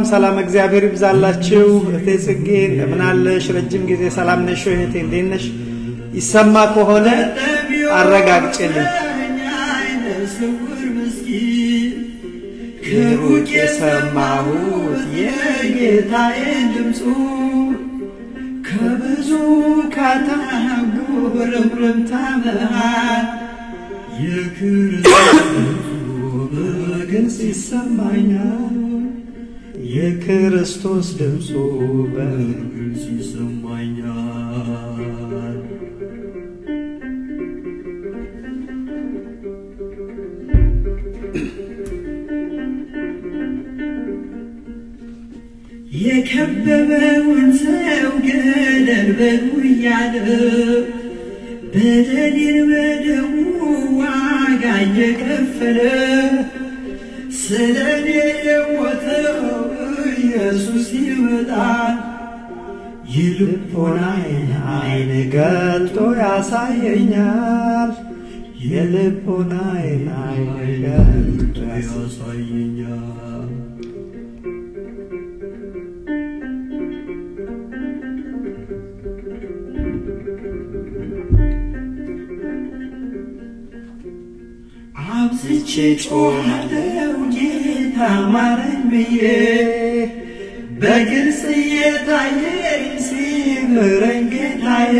ሰላም እግዚአብሔር ይብዛላችሁ እቴጽጌ እንደምን አለሽ ረጅም ጊዜ ሰላም ነሽ እህቴ እንዴት ነሽ ይሰማ ከሆነ አረጋግጭልኝ ከሩቅ የሰማሁት የጌታዬ ድምፁ ከብዙ ካታጉርምርምታ መሃል የክርስቶስ በግልጽ ይሰማኛል የክርስቶስ ድምፁ በግልጽ ይሰማኛል የከበበውን ሰው ገደል በሉ እያለ በደሌን በደሙ ዋጋ እየከፈለ ስለኔ የሞተው ኢየሱስ ይመጣል የልቦናዬን ዓይን ገልጦ ያሳየኛል የልቦናዬን ዓይን ገልጦ ያሳየኛል አብዝቼ ጮኻለሁ ጌታ ማረኝ ብዬ በግልጽ እየታየኝ ሲምረኝ ጌታዬ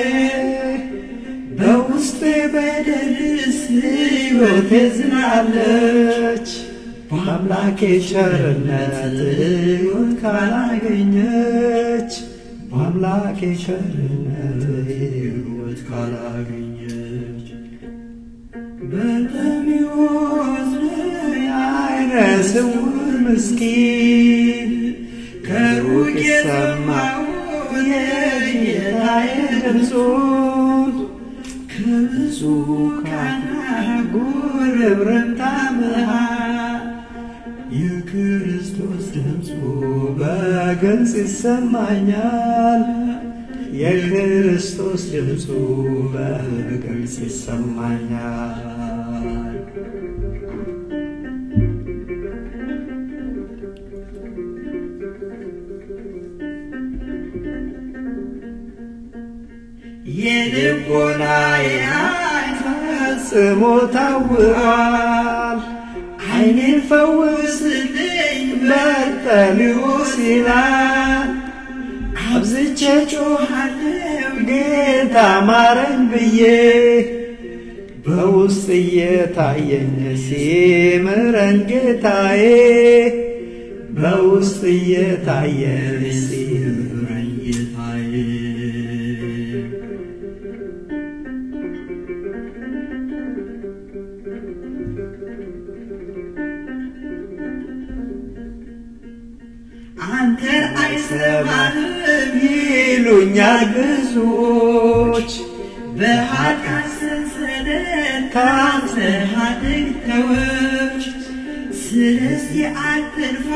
በውስጤ በደልስ ሕይወቴ ዝናለች በአምላኬ ቸርነት ሕይወት ካላገኘች በአምላኬ ቸርነት ሕይወት ካላገኘች በጠሚዎስ ዓይነ ስውር ምስኪን ከሩቅ የሰማሁት የጌታዬ ድምፁን ከብዙ ካታጉርምርምታ መሃል የክርስቶስ ድምፁ በግልጽ ይሰማኛል የክርስቶስ ድምፁ በግልጽ ይሰማኛል የልቦናዬ ዓይን ፈጽሞ ታውሯል ዓይኔን ፈውስልኝ በርጤሜዎስ ይላል አብዝቼ ጮኻለሁ ጌታ ማረኝ ብዬ በውስጥ እየታየኝ ሲምረኝ ጌታዬ በውስጥ እየታየኝ ሲምረኝ ጌታዬ አንተ አይሰማህም ይሉኛል ብዙዎች በኃጢአት ሰንሰለት ታስረሃል ተወች ስለዚህ አትልፋ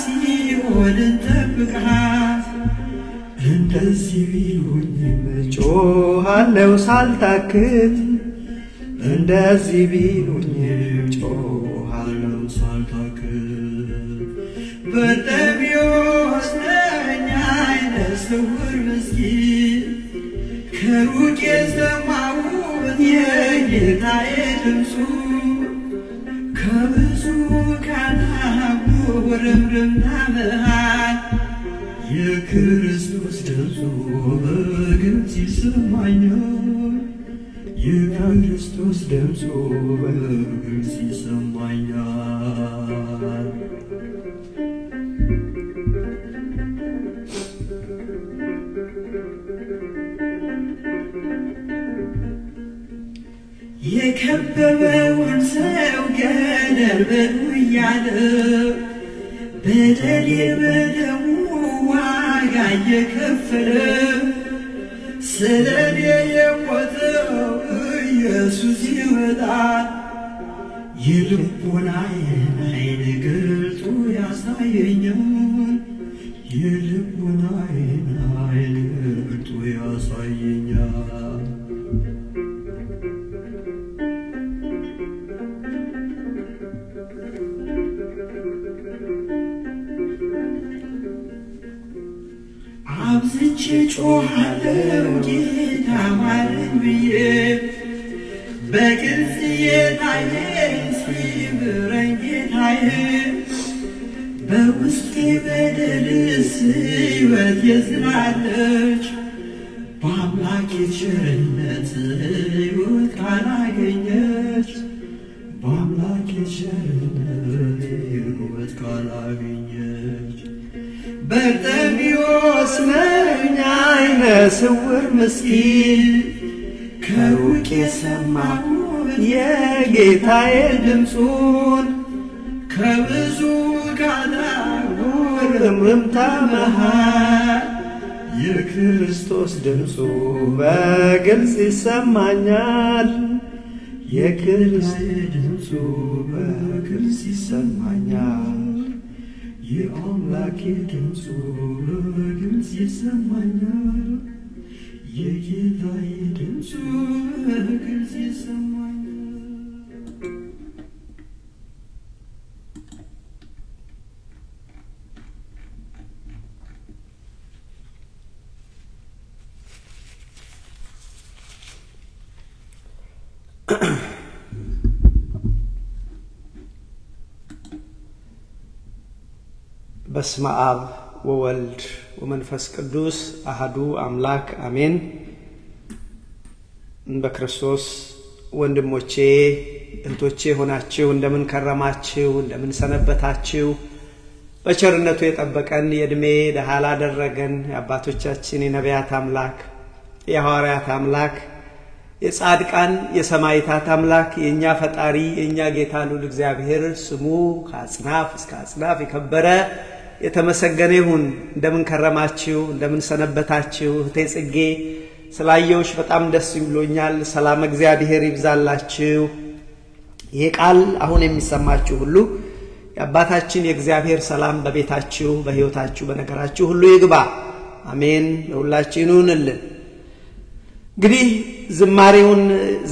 ሲኦልን ጠብቃት እንደዚህ ቢሉኝም ጮኻለሁ ሳልታክት እንደዚህ ቢሉኝም ጮኻለሁ ሳልታክት በርጤሜዎስ ነኝ ዓይነ ስውር ምስኪን ከሩቅ የሰማሁት የጌታዬ ድምፁ ከብዙ ካናቡ ርምርምታ መሃል የክርስቶስ ድምፁ በግልጽ ይሰማኛል የክርስቶስ ድምፁ በግልጽ ይሰማኛል የከበበውን ሰው ገደል በሉ እያለ በደሌ በደሙ ዋጋ እየከፈለ ስለኔ የሞተው ኢየሱስ ይመጣል የልቦናዬን ዓይን ገልጦ ያሳየኛል የልቦናዬን ዓይን ገልጦ ያሳየኛል አብዝቼ ጮኻለሁ ጌታ ማረኝ ብዬ በግልጽ የታየኝ ሲምረኝ ጌታዬ በውስጤ በደልስ ሕይወት የዝላለች በአምላኬ ቸርነት ሕይወት ካላገኘች በአምላኬ ቸርነት ሕይወት ካላገኘች በርጤሜዎስ ነኝ ዓይነ ስውር ምስኪን ከሩቅ የሰማሁት የጌታዬ ድምፁን ከብዙ ካናቡ ርምርምታ መሃል የክርስቶስ ድምፁ በግልጽ ይሰማኛል የክርስቶስ ድምፁ በግልጽ ይሰማኛል የአምላኬ ድምፁ በግልጽ ይሰማኛል የጌታዬ ድምፁ በግልጽ ይሰማኛል በስመ አብ ወወልድ ወመንፈስ ቅዱስ አሐዱ አምላክ አሜን። በክርስቶስ ወንድሞቼ እህቶቼ ሆናችሁ እንደምን ከረማችሁ እንደምን ሰነበታችሁ? በቸርነቱ የጠበቀን የእድሜ ደሃ ላደረገን የአባቶቻችን የነቢያት አምላክ የሐዋርያት አምላክ የጻድቃን የሰማዕታት አምላክ የኛ ፈጣሪ የኛ ጌታ ልዑል እግዚአብሔር ስሙ ከአጽናፍ እስከ አጽናፍ የከበረ የተመሰገነ ይሁን። እንደምን ከረማችሁ እንደምን ሰነበታችሁ? እህቴ ጽጌ ስላየውሽ በጣም ደስ ብሎኛል። ሰላም እግዚአብሔር ይብዛላችሁ። ይሄ ቃል አሁን የሚሰማችሁ ሁሉ የአባታችን የእግዚአብሔር ሰላም በቤታችሁ በሕይወታችሁ በነገራችሁ ሁሉ ይግባ። አሜን። ለሁላችን ይሁንልን። እንግዲህ ዝማሬውን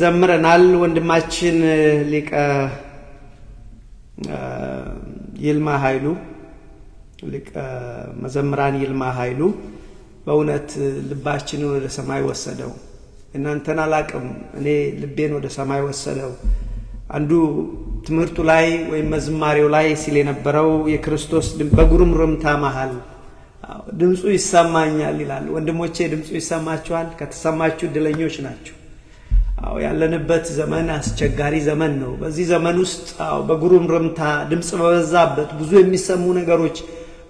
ዘምረናል። ወንድማችን ሊቀ ይልማ ኃይሉ ሊቀ መዘምራን ይልማ ኃይሉ በእውነት ልባችንን ወደ ሰማይ ወሰደው። እናንተን አላቅም እኔ ልቤን ወደ ሰማይ ወሰደው። አንዱ ትምህርቱ ላይ ወይም መዝማሬው ላይ ሲል የነበረው የክርስቶስ በጉርምርምታ መሃል ድምጹ ይሰማኛል ይላል ወንድሞቼ ድምጹ ይሰማችኋል ከተሰማችሁ ድለኞች ናችሁ ያለንበት ዘመን አስቸጋሪ ዘመን ነው በዚህ ዘመን ውስጥ በጉሩምርምታ ድምጽ በበዛበት ብዙ የሚሰሙ ነገሮች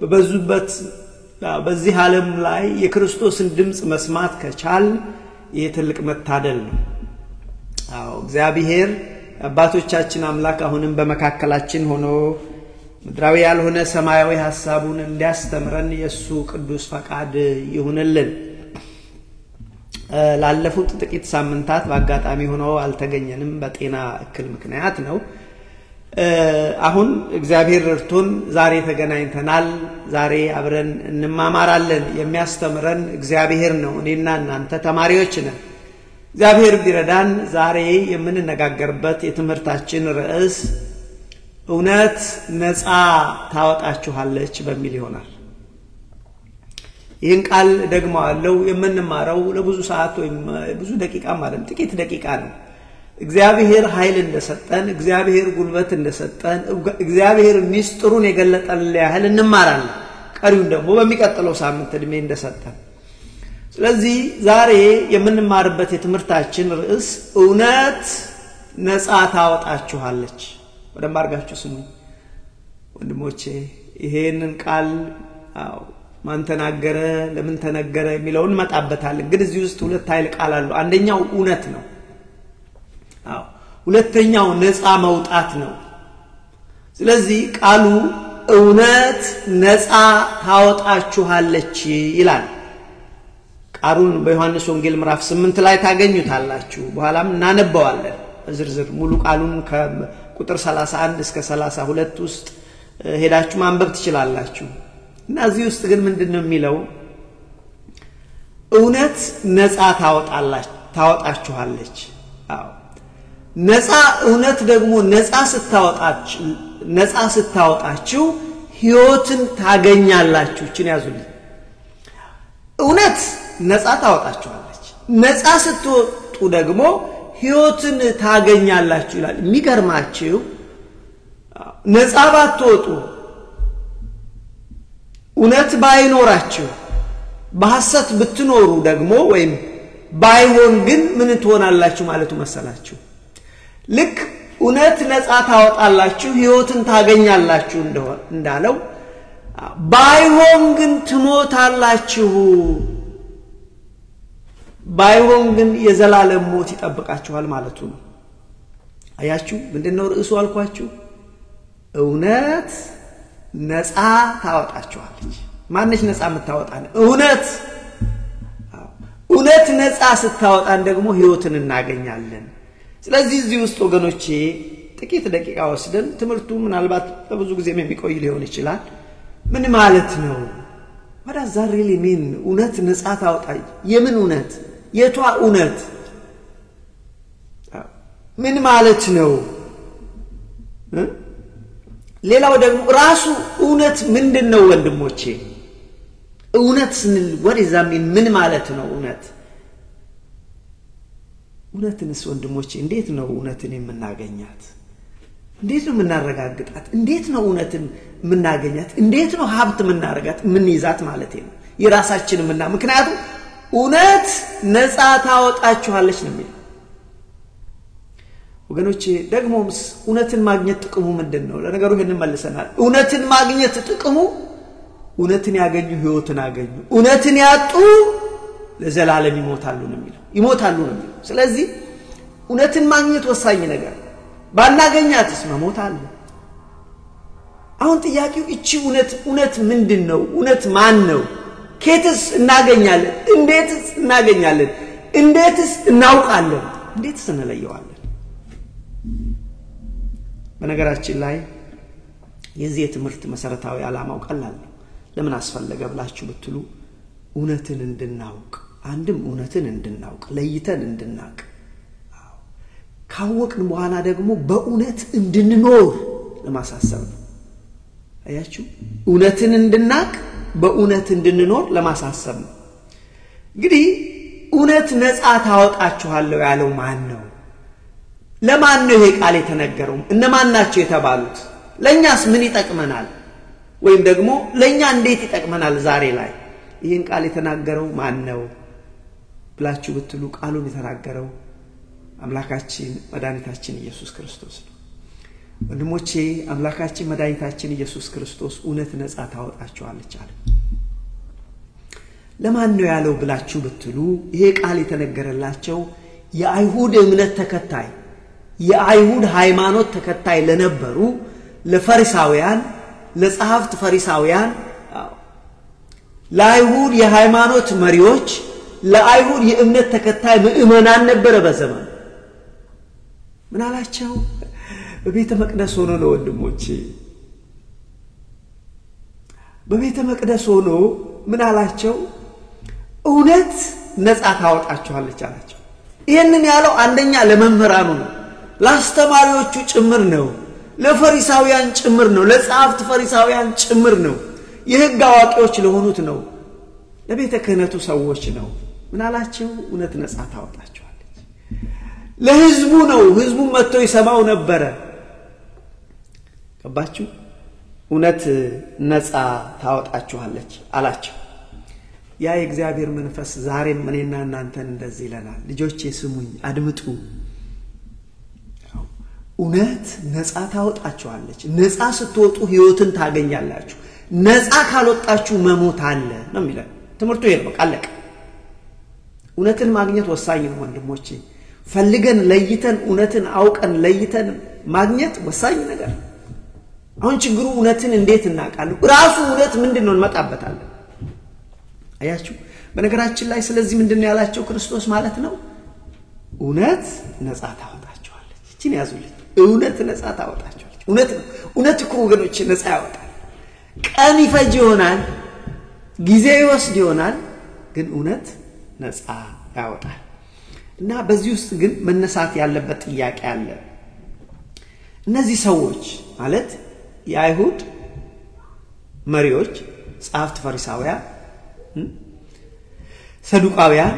በበዙበት በዚህ ዓለም ላይ የክርስቶስን ድምጽ መስማት ከቻል የትልቅ መታደል ነው እግዚአብሔር አባቶቻችን አምላክ አሁንም በመካከላችን ሆኖ ምድራዊ ያልሆነ ሰማያዊ ሐሳቡን እንዲያስተምረን የሱ ቅዱስ ፈቃድ ይሁንልን ላለፉት ጥቂት ሳምንታት በአጋጣሚ ሆኖ አልተገኘንም በጤና እክል ምክንያት ነው አሁን እግዚአብሔር ረድቶን ዛሬ ተገናኝተናል ዛሬ አብረን እንማማራለን የሚያስተምረን እግዚአብሔር ነው እኔና እናንተ ተማሪዎች ነን እግዚአብሔር ቢረዳን ዛሬ የምንነጋገርበት የትምህርታችን ርዕስ እውነት ነፃ ታወጣችኋለች በሚል ይሆናል ይህን ቃል ደግሞ አለው የምንማረው ለብዙ ሰዓት ወይ ብዙ ደቂቃ ማለት ጥቂት ደቂቃ ነው እግዚአብሔር ኃይል እንደሰጠን እግዚአብሔር ጉልበት እንደሰጠን እግዚአብሔር ሚስጥሩን የገለጠልን ያህል እንማራለን ቀሪውን ደግሞ በሚቀጥለው ሳምንት እድሜ እንደሰጠን ስለዚህ ዛሬ የምንማርበት የትምህርታችን ርዕስ እውነት ነፃ ታወጣችኋለች ወደም አርጋችሁ ስሙ ወንድሞቼ ይሄንን ቃል ማን ተናገረ ለምን ተነገረ የሚለውን መጣበታለን ግን እዚህ ውስጥ ሁለት ኃይል ቃል አሉ አንደኛው እውነት ነው ሁለተኛው ነፃ መውጣት ነው ስለዚህ ቃሉ እውነት ነፃ ታወጣችኋለች ይላል ቃሉን በዮሐንስ ወንጌል ምዕራፍ 8 ላይ ታገኙታላችሁ በኋላም እናነበዋለን ዝርዝር ሙሉ ቃሉን ከቁጥር 31 እስከ 32 ውስጥ ሄዳችሁ ማንበብ ትችላላችሁ እና እዚህ ውስጥ ግን ምንድነው የሚለው እውነት ነፃ ታወጣችኋለች ነፃ እውነት ደግሞ ነፃ ስታወጣችሁ ሕይወትን ታገኛላችሁ እቺን ያዙልኝ እውነት ነፃ ታወጣችኋለች ነፃ ስትወጡ ደግሞ ሕይወትን ታገኛላችሁ ይላል የሚገርማችሁ ነፃ ባትወጡ እውነት ባይኖራችሁ በሐሰት ብትኖሩ ደግሞ ወይም ባይሆን ግን ምን ትሆናላችሁ ማለቱ መሰላችሁ ልክ እውነት ነፃ ታወጣላችሁ ሕይወትን ታገኛላችሁ እንዳለው ባይሆን ግን ትሞታላችሁ ባይሆን ግን የዘላለም ሞት ይጠብቃችኋል ማለቱ ነው አያችሁ ምንድነው ርዕሱ አልኳችሁ እውነት ነፃ ታወጣችኋለች ማንሽ ነፃ የምታወጣን እውነት ነፃ ስታወጣን ደግሞ ሕይወትን እናገኛለን ስለዚህ እዚህ ውስጥ ወገኖቼ ጥቂት ደቂቃ ወስደን ትምህርቱ ምናልባት በብዙ ጊዜ የሚቆይ ሊሆን ይችላል ምን ማለት ነው what does that really mean እውነት ነፃ ታወጣኝ የምን እውነት የቷ እውነት ምን ማለት ነው ሌላው ደግሞ ራሱ እውነት ምንድነው ወንድሞቼ እውነት ስንል what does that mean ምን ማለት ነው እውነትንስ ወንድሞቼ እንዴት ነው እውነትን የምናገኛት እንዴት ነው የምናረጋግጣት እንዴት ነው እውነትን የምናገኛት እንዴት ነው ሀብት የምናረጋት ምን ይዛት ማለት ነው የራሳችን ምክንያቱም እውነት ነፃ ታወጣችኋለች ነው የሚለው ወገኖቼ ደግሞስ እውነትን ማግኘት ጥቅሙ ምንድነው ለነገሩ ይሄንን መልሰናል እውነትን ማግኘት ጥቅሙ እውነትን ያገኙ ሕይወትን አገኙ እውነትን ያጡ ለዘላለም ይሞታሉ ነው የሚለው ስለዚህ እውነትን ማግኘት ወሳኝ ነገር ባናገኛትስ መሞት አለ አሁን ጥያቄው እቺ እውነት ምንድነው እውነት ማን ነው ከየትስ እናገኛለን እንዴትስ እናውቃለን እንዴትስ እንለየዋለን በነገራችን ላይ የዚህ ትምህርት መሰረታዊ ዓላማው ቀላል ነው ለምን አስፈለገ ብላችሁ ብትሉ እውነትን እንድናውቅ አንድም እውነትን እንድናውቅ ለይተን እንድናውቅ ካወቅን በኋላ ደግሞ በእውነት እንድንኖር ለማሳሰብ ነው አያችሁ እውነትን እንድናውቅ በእውነት እንድንኖር ለማሳሰብ ነው እንግዲህ እውነት ነፃ ታወጣችኋለሁ ያለው ማን ነው ለማን ነው ይሄ ቃል የተነገረው እነማን ናቸው የተባሉት ለኛስ ምን ይጠቅመናል ወይም ደግሞ ለኛ እንዴት ይጠቅመናል ዛሬ ላይ ይህን ቃል የተናገረው ማን ነው ብላችሁ ብትሉ ቃሉን የተናገረው አምላካችን መድኃኒታችን ኢየሱስ ክርስቶስ ነው። ወንድሞቼ አምላካችን መድኃኒታችን ኢየሱስ ክርስቶስ እውነት ነፃ ታወጣችኋለች አለ። ለማን ነው ያለው ብላችሁ ብትሉ ይሄ ቃል የተነገረላቸው የአይሁድ እምነት ተከታይ የአይሁድ ሃይማኖት ተከታይ ለነበሩ ለፈሪሳውያን ለጸሐፍት ፈሪሳውያን ለአይሁድ የሃይማኖት መሪዎች ለአይሁድ የእምነት ተከታይ ምእመናን ነበር በዘመኑ። ምን አላቸው? በቤተ መቅደስ ሆኖ ነው ወንድሞቼ በቤተ መቅደስ ሆኖ ምን አላቸው? እውነት ነፃ ታወጣችኋለች አላቸው። ይሄንን ያለው አንደኛ ለመምህራኑ ነው፣ ለአስተማሪዎቹ ጭምር ነው፣ ለፈሪሳውያን ጭምር ነው፣ ለጸሐፍት ፈሪሳውያን ጭምር ነው፣ የሕግ አዋቂዎች ለሆኑት ነው፣ ለቤተ ክህነቱ ሰዎች ነው። ምን አላቸው? እውነት ነፃ ታወጣችኋለች። ለሕዝቡ ነው፣ ሕዝቡ መጥቶ ይሰማው ነበር። ገባችሁ? እውነት ነፃ ታወጣችኋለች አላቸው። ያ የእግዚአብሔር መንፈስ ዛሬም እኔና እናንተን እንደዚህ ይለናል። ልጆቼ ስሙኝ አድምጡ። እውነት ነፃ ታወጣችኋለች። ነፃ ስትወጡ ሕይወትን ታገኛላችሁ። ነፃ ካልወጣችሁ መሞት አለ ነው የሚለው ትምህርቱ። ይሄ በቃ አለቀ። እውነትን ማግኘት ወሳኝ ነው ወንድሞቼ። ፈልገን ለይተን እውነትን አውቀን ለይተን ማግኘት ወሳኝ ነገር። አሁን ችግሩ እውነትን እንዴት እናውቃለን? ራሱ እውነት ምንድነው እንመጣበታለን። አያችሁ? በነገራችን ላይ ስለዚህ ምንድነው ያላቸው ክርስቶስ ማለት ነው? እውነት ነፃ ታወጣችኋለች። እቺን ያዙልኝ። እውነት ነፃ ታወጣችኋለች። እውነት እኮ ወገኖች ነፃ ያወጣል። ቀን ይፈጅ ይሆናል፣ ጊዜ ይወስድ ይሆናል፣ ግን እውነት ነፃ ያወጣል። እና በዚህ ውስጥ ግን መነሳት ያለበት ጥያቄ አለ። እነዚህ ሰዎች ማለት የአይሁድ መሪዎች ጸሐፍት ፈሪሳውያን ሰዱቃውያን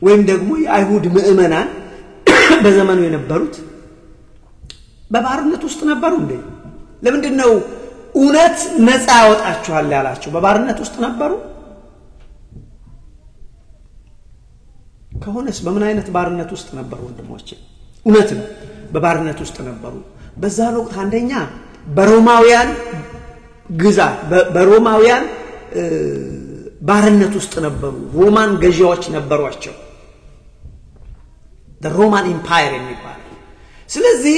ወይም ደግሞ የአይሁድ ምእመናን በዘመኑ የነበሩት በባርነት ውስጥ ነበሩ እንዴ? ለምንድነው እውነት ነፃ ያወጣችኋል ያላቸው? በባርነት ውስጥ ነበሩ ከሆነስ በምን አይነት ባርነት ውስጥ ነበሩ ወንድሞቼ? እውነት ነው በባርነት ውስጥ ነበሩ። በዛ ወቅት አንደኛ በሮማውያን ግዛት በሮማውያን ባርነት ውስጥ ነበሩ። ሮማን ገዢዎች ነበሯቸው፣ the Roman Empire የሚባል። ስለዚህ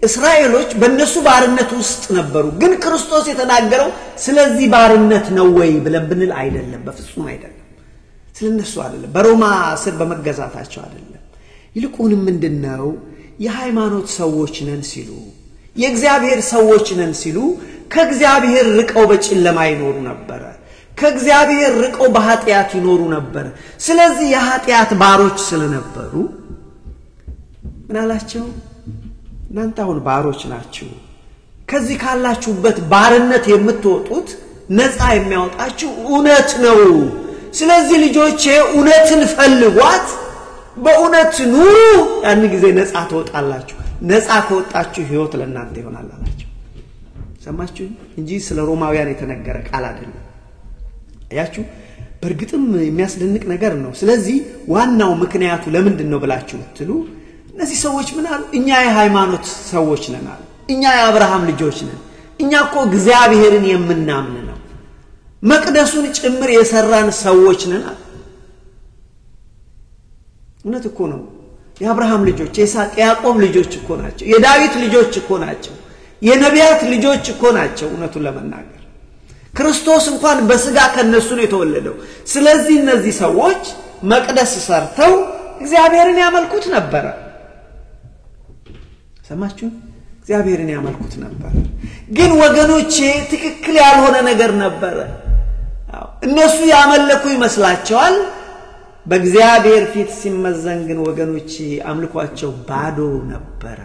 እስራኤሎች በእነሱ ባርነት ውስጥ ነበሩ። ግን ክርስቶስ የተናገረው ስለዚህ ባርነት ነው ወይ ብለን ብንል አይደለም፣ በፍጹም አይደለም። ስለነሱ አይደለም፣ በሮማ ስር በመገዛታቸው አይደለም። ይልቁንም ምንድነው የሃይማኖት ሰዎች ነን ሲሉ የእግዚአብሔር ሰዎች ነን ሲሉ ከእግዚአብሔር ርቀው በጨለማ ይኖሩ ነበር። ከእግዚአብሔር ርቀው በኃጢአት ይኖሩ ነበር። ስለዚህ የኃጢአት ባሮች ስለነበሩ ምን አላቸው? እናንተ አሁን ባሮች ናችሁ። ከዚህ ካላችሁበት ባርነት የምትወጡት ነፃ የሚያወጣችሁ እውነት ነው። ስለዚህ ልጆቼ እውነትን ፈልጓት፣ በእውነት ኑሩ፣ ያን ጊዜ ነፃ ትወጣላችሁ። ነፃ ከወጣችሁ ሕይወት ለእናንተ ይሆናል አላቸው። ሰማችሁ? እንጂ ስለ ሮማውያን የተነገረ ቃል አይደለም። አያችሁ? በእርግጥም የሚያስደንቅ ነገር ነው። ስለዚህ ዋናው ምክንያቱ ለምንድነው ብላችሁ ብትሉ እነዚህ ሰዎች ምን አሉ? እኛ የሃይማኖት ሰዎች ነን አሉ። እኛ የአብርሃም ልጆች ነን። እኛ እኮ እግዚአብሔርን የምናምን ነው፣ መቅደሱን ጭምር የሰራን ሰዎች ነን አሉ። እውነት እኮ ነው። የአብርሃም ልጆች የይስሐቅ ያዕቆብ ልጆች እኮ ናቸው። የዳዊት ልጆች እኮ ናቸው። የነቢያት ልጆች እኮ ናቸው። እውነቱን ለመናገር ክርስቶስ እንኳን በስጋ ከነሱ ነው የተወለደው። ስለዚህ እነዚህ ሰዎች መቅደስ ሰርተው እግዚአብሔርን ያመልኩት ነበር። ሰማችሁ? እግዚአብሔርን ያመልኩት ነበር። ግን ወገኖቼ ትክክል ያልሆነ ነገር ነበር። እነሱ ያመለኩ ይመስላቸዋል። በእግዚአብሔር ፊት ሲመዘን ግን ወገኖቼ አምልኳቸው ባዶ ነበር።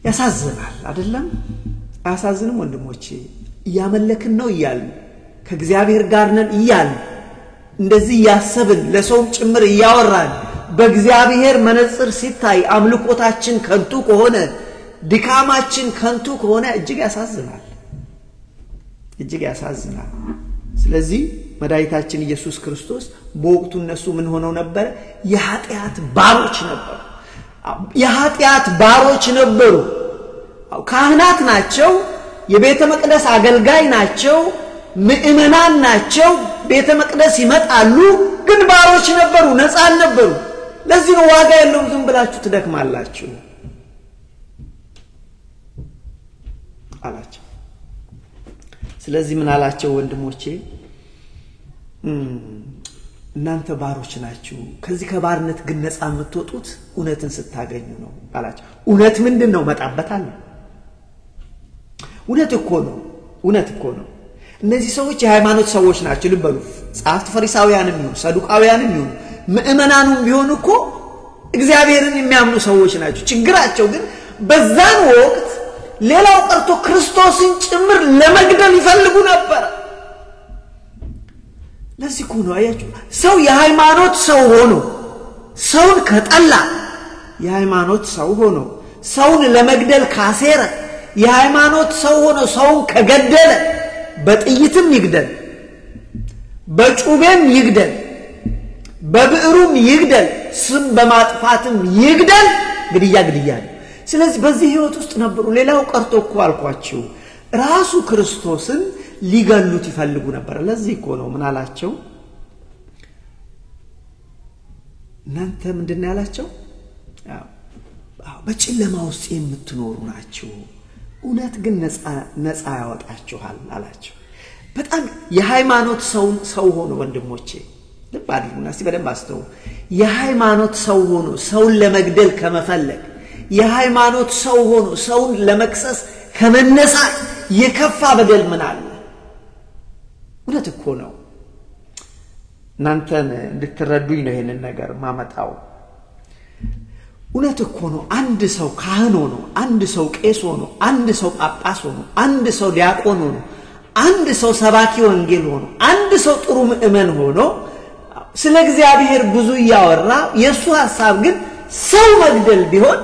ያሳዝናል አይደለም? አያሳዝንም ወንድሞቼ? ያመለክን ነው ይያል ከእግዚአብሔር ጋር ነን ይያል እንደዚህ ያሰብን ለሰውም ጭምር ያወራን በእግዚአብሔር መነጽር ሲታይ አምልኮታችን ከንቱ ከሆነ ድካማችን ከንቱ ከሆነ እጅግ ያሳዝናል። እጅግ ያሳዝናል። ስለዚህ መድኃኒታችን ኢየሱስ ክርስቶስ በወቅቱ እነሱ ምን ሆነው ነበር? የኃጢአት ባሮች ነበሩ። የኃጢአት ባሮች ነበሩ። ካህናት ናቸው፣ የቤተ መቅደስ አገልጋይ ናቸው፣ ምእመናን ናቸው፣ ቤተ መቅደስ ይመጣሉ፣ ግን ባሮች ነበሩ፣ ነፃ አልነበሩ። ለዚህ ነው ዋጋ የለውም ዝም ብላችሁ ትደክማላችሁ አላቸው። ስለዚህ ምን አላቸው? ወንድሞቼ እናንተ ባሮች ናችሁ፣ ከዚህ ከባርነት ግን ነፃ የምትወጡት እውነትን ስታገኙ ነው አላቸው። እውነት ምንድነው? መጣበታል። እውነት እኮ ነው። እነዚህ ሰዎች የሃይማኖት ሰዎች ናቸው። ልበሉ፣ ጻፍት ፈሪሳውያንም ይሁኑ ሰዱቃውያንም ይሁኑ ምእመናኑም ቢሆኑ እኮ እግዚአብሔርን የሚያምኑ ሰዎች ናቸው። ችግራቸው ግን በዛን ወቅት ሌላው ቀርቶ ክርስቶስን ጭምር ለመግደል ይፈልጉ ነበር። ለዚህ እኮ ነው አያችሁ፣ ሰው የሃይማኖት ሰው ሆኖ ሰውን ከጠላ፣ የሃይማኖት ሰው ሆኖ ሰውን ለመግደል ካሴረ፣ የሃይማኖት ሰው ሆኖ ሰውን ከገደለ በጥይትም ይግደል፣ በጩቤም ይግደል፣ በብዕሩም ይግደል፣ ስም በማጥፋትም ይግደል፣ ግድያ ነው። ስለዚህ በዚህ ህይወት ውስጥ ነበሩ። ሌላው ቀርቶ እኮ አልኳችሁ ራሱ ክርስቶስን ሊገሉት ይፈልጉ ነበር። ለዚህ እኮ ነው ምን አላቸው? እናንተ ምንድነው ያላቸው? በጨለማ ውስጥ የምትኖሩ ናችሁ፣ እውነት ግን ነፃ ያወጣችኋል አላቸው። በጣም የሃይማኖት ሰው ሆኖ ወንድሞቼ ልብ አድርጉና እስቲ በደንብ አስተውሉ። የሃይማኖት ሰው ሆኖ ሰውን ለመግደል ከመፈለግ፣ የሃይማኖት ሰው ሆኖ ሰውን ለመክሰስ ከመነሳት የከፋ በደል ምን አለ? እውነት እኮ ነው። እናንተን እንድትረዱኝ ነው ይሄንን ነገር ማመጣው። እውነት እኮ ነው። አንድ ሰው ካህን ሆኖ፣ አንድ ሰው ቄስ ሆኖ፣ አንድ ሰው ጳጳስ ሆኖ፣ አንድ ሰው ዲያቆን ሆኖ፣ አንድ ሰው ሰባኪ ወንጌል ሆኖ፣ አንድ ሰው ጥሩ ምእመን ሆኖ ስለ እግዚአብሔር ብዙ ያወራ የሱ ሐሳብ ግን ሰው መግደል ቢሆን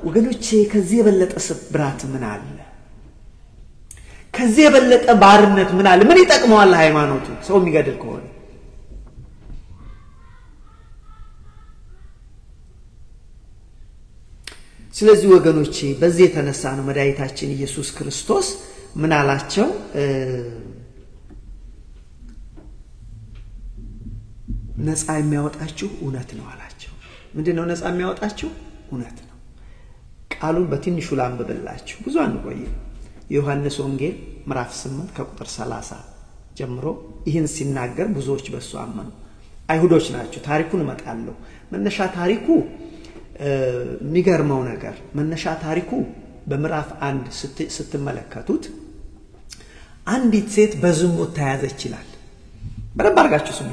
ወገኖቼ ከዚህ የበለጠ ስብራት ምን አለ? ከዚህ የበለጠ ባርነት ምን አለ? ምን ይጠቅመዋል ሃይማኖቱ ሰው የሚገድል ከሆነ? ስለዚህ ወገኖቼ በዚህ የተነሳ ነው መድኃኒታችን ኢየሱስ ክርስቶስ ምን አላቸው? ነፃ የሚያወጣችሁ እውነት ነው አላቸው። ምንድነው ነፃ የሚያወጣችሁ? እውነት ነው። ቃሉን በትንሹ ላንብብላችሁ፣ ብዙ አንቆይም። ዮሐንስ ወንጌል ምዕራፍ 8 ከቁጥር 30 ጀምሮ ይህን ሲናገር ብዙዎች በሱ አመኑ። አይሁዶች ናቸው። ታሪኩን እመጣለሁ። መነሻ ታሪኩ የሚገርመው ነገር መነሻ ታሪኩ በምዕራፍ 1 ስትመለከቱት አንዲት ሴት በዝሙት ተያዘች ይላል። በደንብ አድርጋችሁ ስሙ።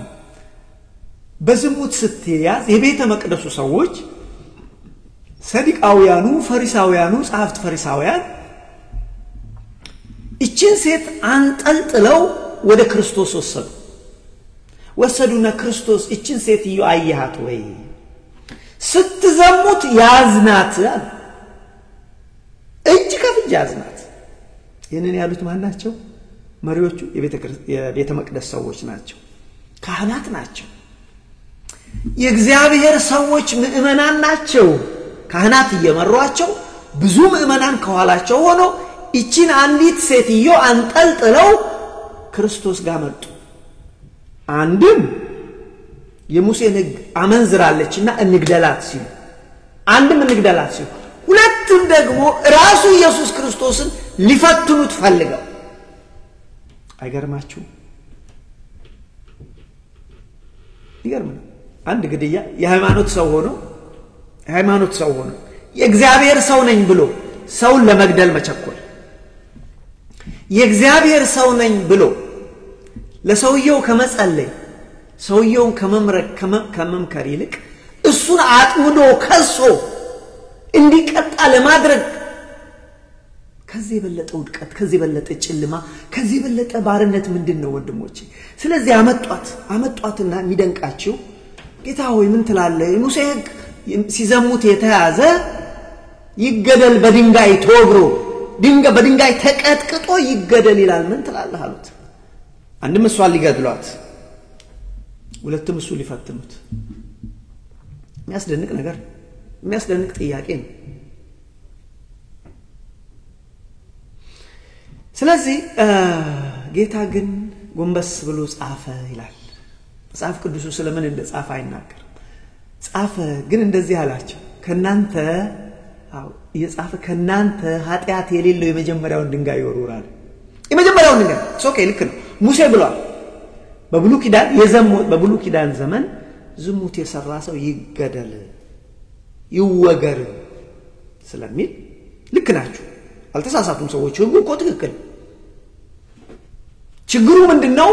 በዝሙት ስትያዝ የቤተ መቅደሱ ሰዎች ሰዱቃውያኑ፣ ፈሪሳውያኑ፣ ጻፍት ፈሪሳውያን እቺን ሴት አንጠልጥለው ወደ ክርስቶስ ወሰዱና ክርስቶስ እቺን ሴትዮ አያት ወይ? ስትዘሙት ያዝናት አለ። እጅ ከፍንጅ ያዝናት። ይህንን ያሉት ማን ናቸው? መሪዎቹ የቤተ መቅደስ ሰዎች ናቸው፣ ካህናት ናቸው፣ የእግዚአብሔር ሰዎች ምእመናን ናቸው። ካህናት እየመሯቸው ብዙ ምእመናን ከኋላቸው ሆነው እቺን አንዲት ሴትዮ አንጠልጥለው ክርስቶስ ጋር መጡ። አንድም የሙሴን ሕግ አመንዝራለችና እንግደላት ሲሉ፣ ሁለቱም ደግሞ ራሱ ኢየሱስ ክርስቶስን ሊፈትኑት ፈልገው። አይገርማችሁ? ይገርም ነው። አንድ ግድያ የሃይማኖት ሰው ሆኖ የእግዚአብሔር ሰው ነኝ ብሎ ሰውን ለመግደል መቸኮል፣ የእግዚአብሔር ሰው ነኝ ብሎ ለሰውየው ከመጸለይ ሰውየውን ከመምከር ይልቅ እሱን አጥምዶ ከሶ እንዲቀጣ ለማድረግ ከዚህ የበለጠ ውድቀት፣ ከዚህ የበለጠ ጨለማ፣ ከዚህ የበለጠ ባርነት ምንድነው ወንድሞቼ? ስለዚህ አመጧትና የሚደንቃቸው ጌታ ሆይ ምን ትላለህ? ሙሴ ሕግ ሲዘሙት የተያዘ ይገደል በድንጋይ ተወግሮ በድንጋይ ተቀጥቅጦ ይገደል ይላል ምን ትላለህ አሉት አንድም እሷን ሊገድሏት ሁለቱም እሱ ሊፈትኑት የሚያስደንቅ ነገር የሚያስደንቅ ጥያቄ ነው ስለዚህ ጌታ ግን ጎንበስ ብሎ ጻፈ ይላል መጽሐፍ ቅዱስ ስለምን እንደጻፈ አይናገርም ጻፈ ግን እንደዚህ አላቸው ከናንተ የጻፈ ከናንተ ኃጢያት የሌለው የመጀመሪያውን ድንጋይ ይወርውራል የመጀመሪያውን ድንጋይ ኦኬ ልክ ነው ሙሴ ብሏል በብሉይ ኪዳን ዘመን ዝሙት የሰራ ሰው ይገደል ይወገር ስለሚል ልክ ናችሁ አልተሳሳቱም ሰዎች ህጉ እኮ ትክክል ችግሩ ምንድነው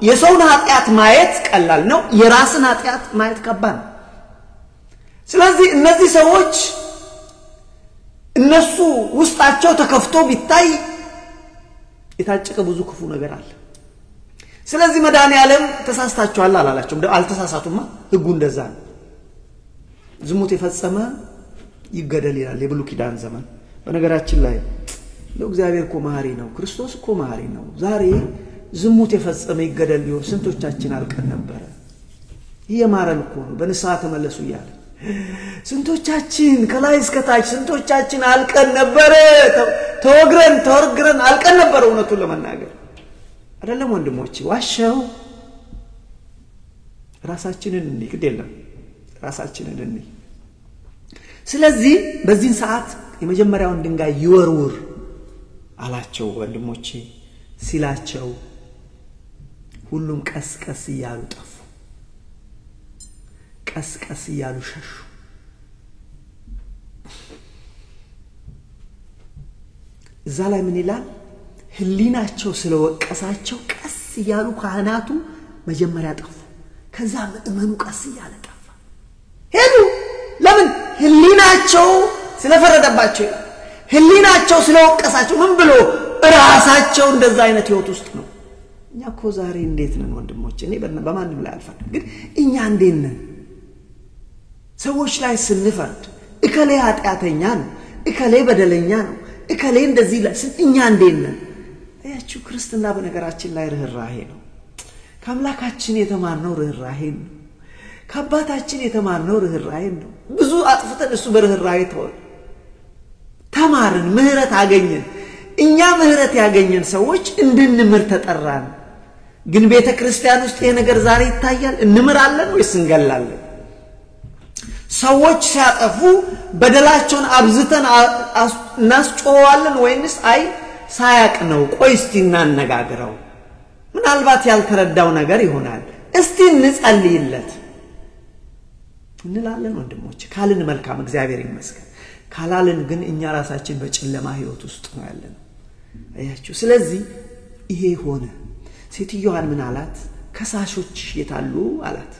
የሰውን ኃጢያት ማየት ቀላል ነው የራስን ኃጢያት ማየት ከባድ ነው ስለዚህ እነዚህ ሰዎች እነሱ ውስጣቸው ተከፍቶ ቢታይ የታጨቀ ብዙ ክፉ ነገር አለ ስለዚህ መድኃኒዓለም ተሳስታችኋል አላላቸው አልተሳሳቱማ ህጉ እንደዛ ነው ዝሙት የፈጸመ ይገደል ይላል የብሉይ ኪዳን ዘመን በነገራችን ላይ ለእግዚአብሔር እኮ መሐሪ ነው ክርስቶስ እኮ መሐሪ ነው ዛሬ ዝሙት የፈጸመ ይገደል ቢሆን ስንቶቻችን አልቀን ነበር ይየማረን እኮ ነው በንስሐ ተመለሱ ይላል ስንቶቻችን ከላይ እስከ ታች ስንቶቻችን አልቀን ነበር ተወግረን አልቀን ነበር እውነቱን ለመናገር አይደለም ወንድሞቼ ዋሻው ራሳችንን እንግድ የለም ራሳችንን እንይ ስለዚህ በዚህ ሰዓት የመጀመሪያውን ድንጋይ ይወርውር አላቸው ወንድሞቼ ሲላቸው ሁሉም ቀስ እያሉ ጠፉ ቀስ እያሉ ሸሹ እዛ ላይ ምን ይላል ህሊናቸው ስለወቀሳቸው ቀስ እያሉ ካህናቱ መጀመሪያ ጠፉ ከዛ ምእመኑ ቀስ እያለ ጠፋ ሄዱ ለምን ህሊናቸው ስለፈረደባቸው ህሊናቸው ስለወቀሳቸው ምን ብሎ ራሳቸው እንደዛ አይነት ህይወት ውስጥ ነው እኛ እኮ ዛሬ እንዴት ነን ወንድሞቼ እኔ በማንም ላይ አልፈርድም ግን እኛ እንዴት ነን ሰዎች ላይ ስንፈርድ እከሌ ኃጢያተኛ ነው እከሌ በደለኛ ነው እከሌ እንደዚህ ላይ እኛ እንዴት ነን ያቺ ክርስትና በነገራችን ላይ ርህራሄ ነው ከአምላካችን የተማርነው ርህራሄ ነው ከአባታችን የተማርነው ርህራሄ ነው ብዙ አጥፍተን እሱ በርህራሄ ተማርን ምህረት አገኘን እኛ ምህረት ያገኘን ሰዎች እንድንምር ተጠራን ግን ቤተክርስቲያን ውስጥ ይሄ ነገር ዛሬ ይታያል እንምራለን ወይስ እንገላለን ሰዎች ሲያጠፉ በደላቸውን አብዝተን እናስጮዋለን ወይንስ አይ ሳያቅ ነው ቆይ እስቲ እናነጋግረው ምናልባት ያልተረዳው ነገር ይሆናል እስቲ እንጸልይለት እንላለን ወንድሞች ካልን መልካም እግዚአብሔር ይመስገን ካላልን ግን እኛ ራሳችን በጨለማ ህይወት ውስጥ ነው ያለነው አያችሁ ስለዚህ ይሄ ሆነ ሴትዮዋን ምን አላት ከሳሾች የታሉ አላት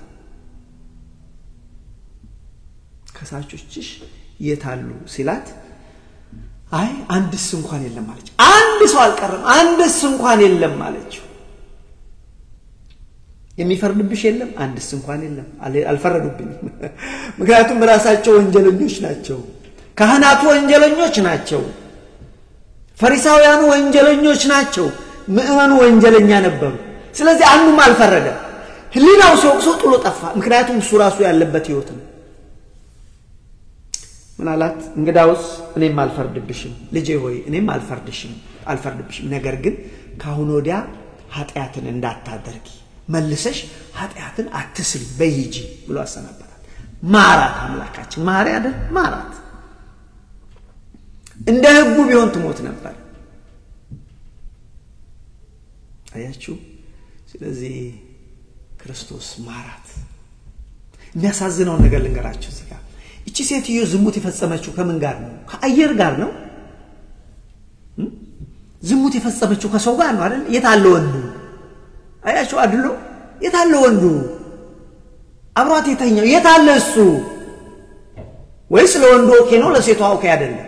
ከሳሾችሽ የታሉ ሲላት አይ አንድስ እንኳን የለም አለች አንድ ሰው አልቀረም አንድስ እንኳን የለም አለች የሚፈርድብሽ የለም አንድስ እንኳን የለም አልፈረዱብኝም ምክንያቱም ራሳቸው ወንጀለኞች ናቸው ካህናቱ ወንጀለኞች ናቸው ፈሪሳውያኑ ወንጀለኞች ናቸው ምእመኑ ወንጀለኛ ነበሩ ስለዚህ አንዱም አልፈረደም ህሊናው ሲወቅሶ ጥሎ ጠፋ ምክንያቱም እሱ ራሱ ያለበት ህይወት ነው ምናላት እንግዳውስ እኔም አልፈርድብሽም ልጄ ሆይ እኔም አልፈርድብሽም ነገር ግን ካሁን ወዲያ ኃጢያትን እንዳታደርጊ መልሰሽ ኃጢያትን አትስሪ በይጂ ብሎ አሰናበታት ማራት አምላካችን ማሪ አይደል ማራት እንደ ህጉ ቢሆን ትሞት ነበር አያችሁ ስለዚህ ክርስቶስ ማራት የሚያሳዝነው ነገር ልንገራችሁ እዚህ ጋር እቺ ሴትዮ ዝሙት የፈጸመችው ከምን ጋር ነው ከአየር ጋር ነው ዝሙት የፈጸመችው ከሰው ጋር ነው አይደል የታለ ወንዱ አያችሁ አድሎ የታለ ወንዱ አብሯት የተኛው የታለ እሱ ወይስ ለወንዱ ኦኬ ነው ለሴቷ ኦኬ አይደለም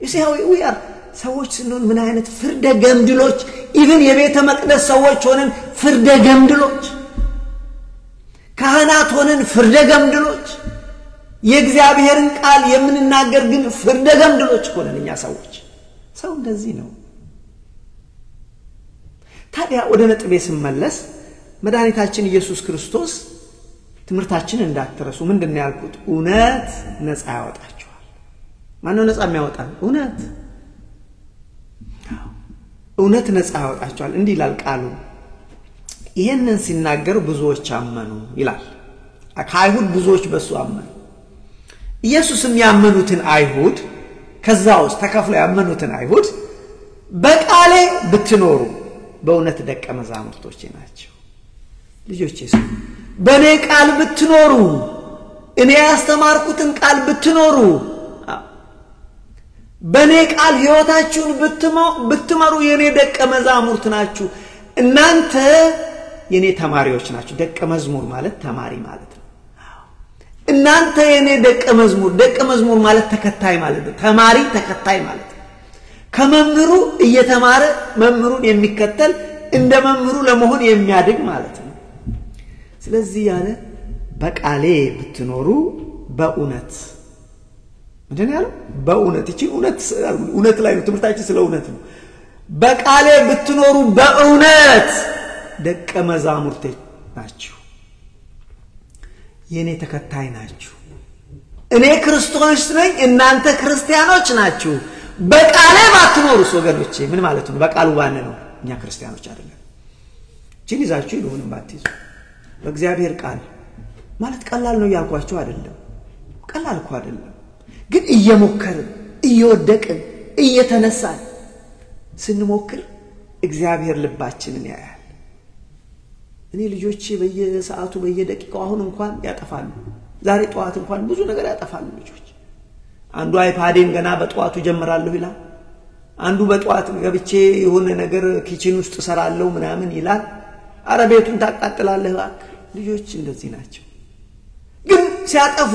ይሄው ይያር ሰዎች ስንሆን ምን አይነት ፍርደ ገምድሎች ኢቭን የቤተ መቅደስ ሰዎች ሆነን ፍርደ ገምድሎች ካህናት ሆነን ፍርደ ገምድሎች የእግዚአብሔርን ቃል የምንናገር ግን ፍርደ ገምድሎች ሆነን እኛ ሰው እንደዚህ ነው ታዲያ ወደ ነጥቤ ስመለስ መድኃኒታችን ኢየሱስ ክርስቶስ ትምርታችን እንዳትረሱ ምንድነው ያልኩት እውነት ነፃ ያወጣችኋል ማን ነው ነፃ የሚያወጣን እውነት ነፃ ያወጣችኋል እንዲህ ይላል ቃሉ ይሄንን ሲናገር ብዙዎች አመኑ ይላል ከአይሁድ ብዙዎች በሱ አመኑ ኢየሱስም ያመኑትን አይሁድ ከዛው ተከፍለው ያመኑትን አይሁድ በቃሌ ብትኖሩ በእውነት ደቀ መዛሙርቶቼ ናቸው ልጆቼ በኔ ቃል ብትኖሩ እኔ ያስተማርኩትን ቃል ብትኖሩ በኔ ቃል ሕይወታችሁን ብትመሩ የኔ ደቀ መዛሙርት ናችሁ እናንተ የኔ ተማሪዎች ናችሁ ደቀ መዝሙር ማለት ተማሪ ማለት ነው እናንተ የኔ ደቀ መዝሙር ማለት ተከታይ ማለት ነው ተማሪ ተከታይ ማለት ነው ከመምህሩ እየተማረ መምህሩን የሚከተል እንደ መምህሩ ለመሆን የሚያድግ ማለት ነው ስለዚህ ያለ በቃሌ ብትኖሩ በእውነት ምንድነው ያለው በእውነት እቺ እውነት ላይ ነው ትምርታችን ስለ እውነት ነው በቃሌ ብትኖሩ በእውነት ደቀ መዛሙርቴ ናችሁ የኔ ተከታይ ናችሁ እኔ ክርስቶስ ነኝ እናንተ ክርስቲያኖች ናችሁ በቃሌ ባትኖሩ ወገኖቼ ምን ማለት ነው በቃሉ ባነ ነው እኛ ክርስቲያኖች አይደለም እቺን ይዛችሁ ይሁንም ባትይዙ በእግዚአብሔር ቃል ማለት ቀላል ነው ያልኳችሁ አይደለም ቀላል እኮ አይደለም ግን እየሞከርን እየወደቅን እየተነሳን ስንሞክር እግዚአብሔር ልባችንን ያያል እኔ ልጆቼ በየሰዓቱ በየደቂቃው አሁን እንኳን ያጠፋሉ ዛሬ ጧት እንኳን ብዙ ነገር ያጠፋሉ ልጆች አንዱ አይፓዴን ገና በጧቱ ጀምራለሁ ይላል አንዱ በጧት ገብቼ የሆነ ነገር ኪችን ውስጥ ሰራለው ምናምን ይላል አረቤቱን ታቃጥላለህ ባክ ልጆች እንደዚህ ናቸው ግን ሲያጠፉ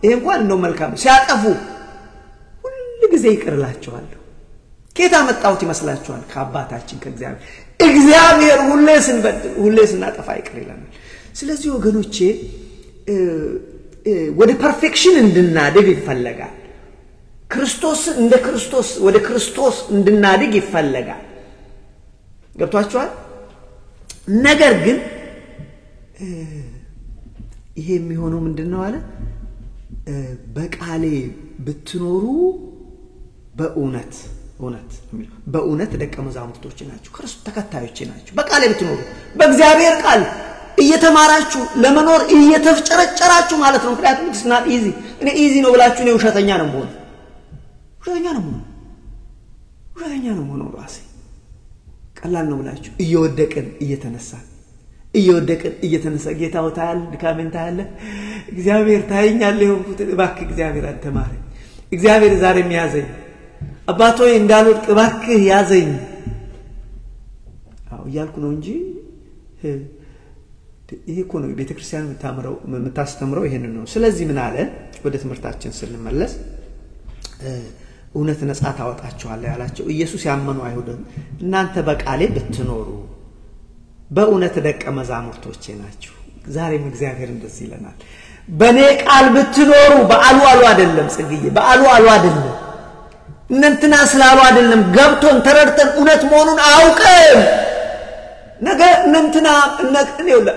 ይሄ እንኳን ነው መልካም ሲያጠፉ ሁሉ ጊዜ ይቅርላቸዋል ከታ መጣውት ይመስላችኋል ከአባታችን ከእግዚአብሔር ሁሌ ስናጠፋ ይቅር ይላል ስለዚህ ወገኖቼ ወደ ፐርፌክሽን እንድናድግ ይፈልጋል ክርስቶስ እንደ ክርስቶስ ወደ ክርስቶስ እንድናድግ ይፈልጋል ገብቷችኋል ነገር ግን ይሄ የሚሆነው ምንድነው አለ በቃሌ ብትኖሩ በእውነት ደቀ መዛሙርቶች ናችሁ ክርስቶስ ተከታዮች ናችሁ በቃሌ ብትኖሩ በእግዚአብሔር ቃል እየተማራችሁ ለመኖር እየተፍጨረጨራችሁ ማለት ነው ምክንያቱም it's not easy እኔ easy ነው ብላችሁ ነው ውሸተኛ ነው ራሴ ቀላል ነው ብላችሁ እየወደቅን ጌታው ታያል ድካሜን ታያለ እግዚአብሔር ታየኛል ይሁንኩት እባክህ እግዚአብሔር አተማረ እግዚአብሔር ዛሬ የሚያዘኝ አባቶይ እንዳልወድቅ እባክህ ያዘኝ አው ያልኩ ነው እንጂ ይሄ እኮ ነው ቤተክርስቲያን የምታስተምረው ይሄንን ነው ስለዚህ ምን አለ ወደ ትምርታችን ስንመለስ እውነት ነፃ ታወጣችኋል ያላቸው ኢየሱስ ያመኑ አይሁድ እናንተ በቃሌ ብትኖሩ በእውነት ደቀ መዛሙርቶቼ ናችሁ ዛሬም እግዚአብሔር እንደዚህ ይለናል በኔ ቃል ብትኖሩ በአሉ አይደለም ጽግዬ በአሉ አይደለም እንንትና ስላሉ አይደለም ገብቶን ተረድተን እውነት መሆኑን አውቀን ነገ እንንትና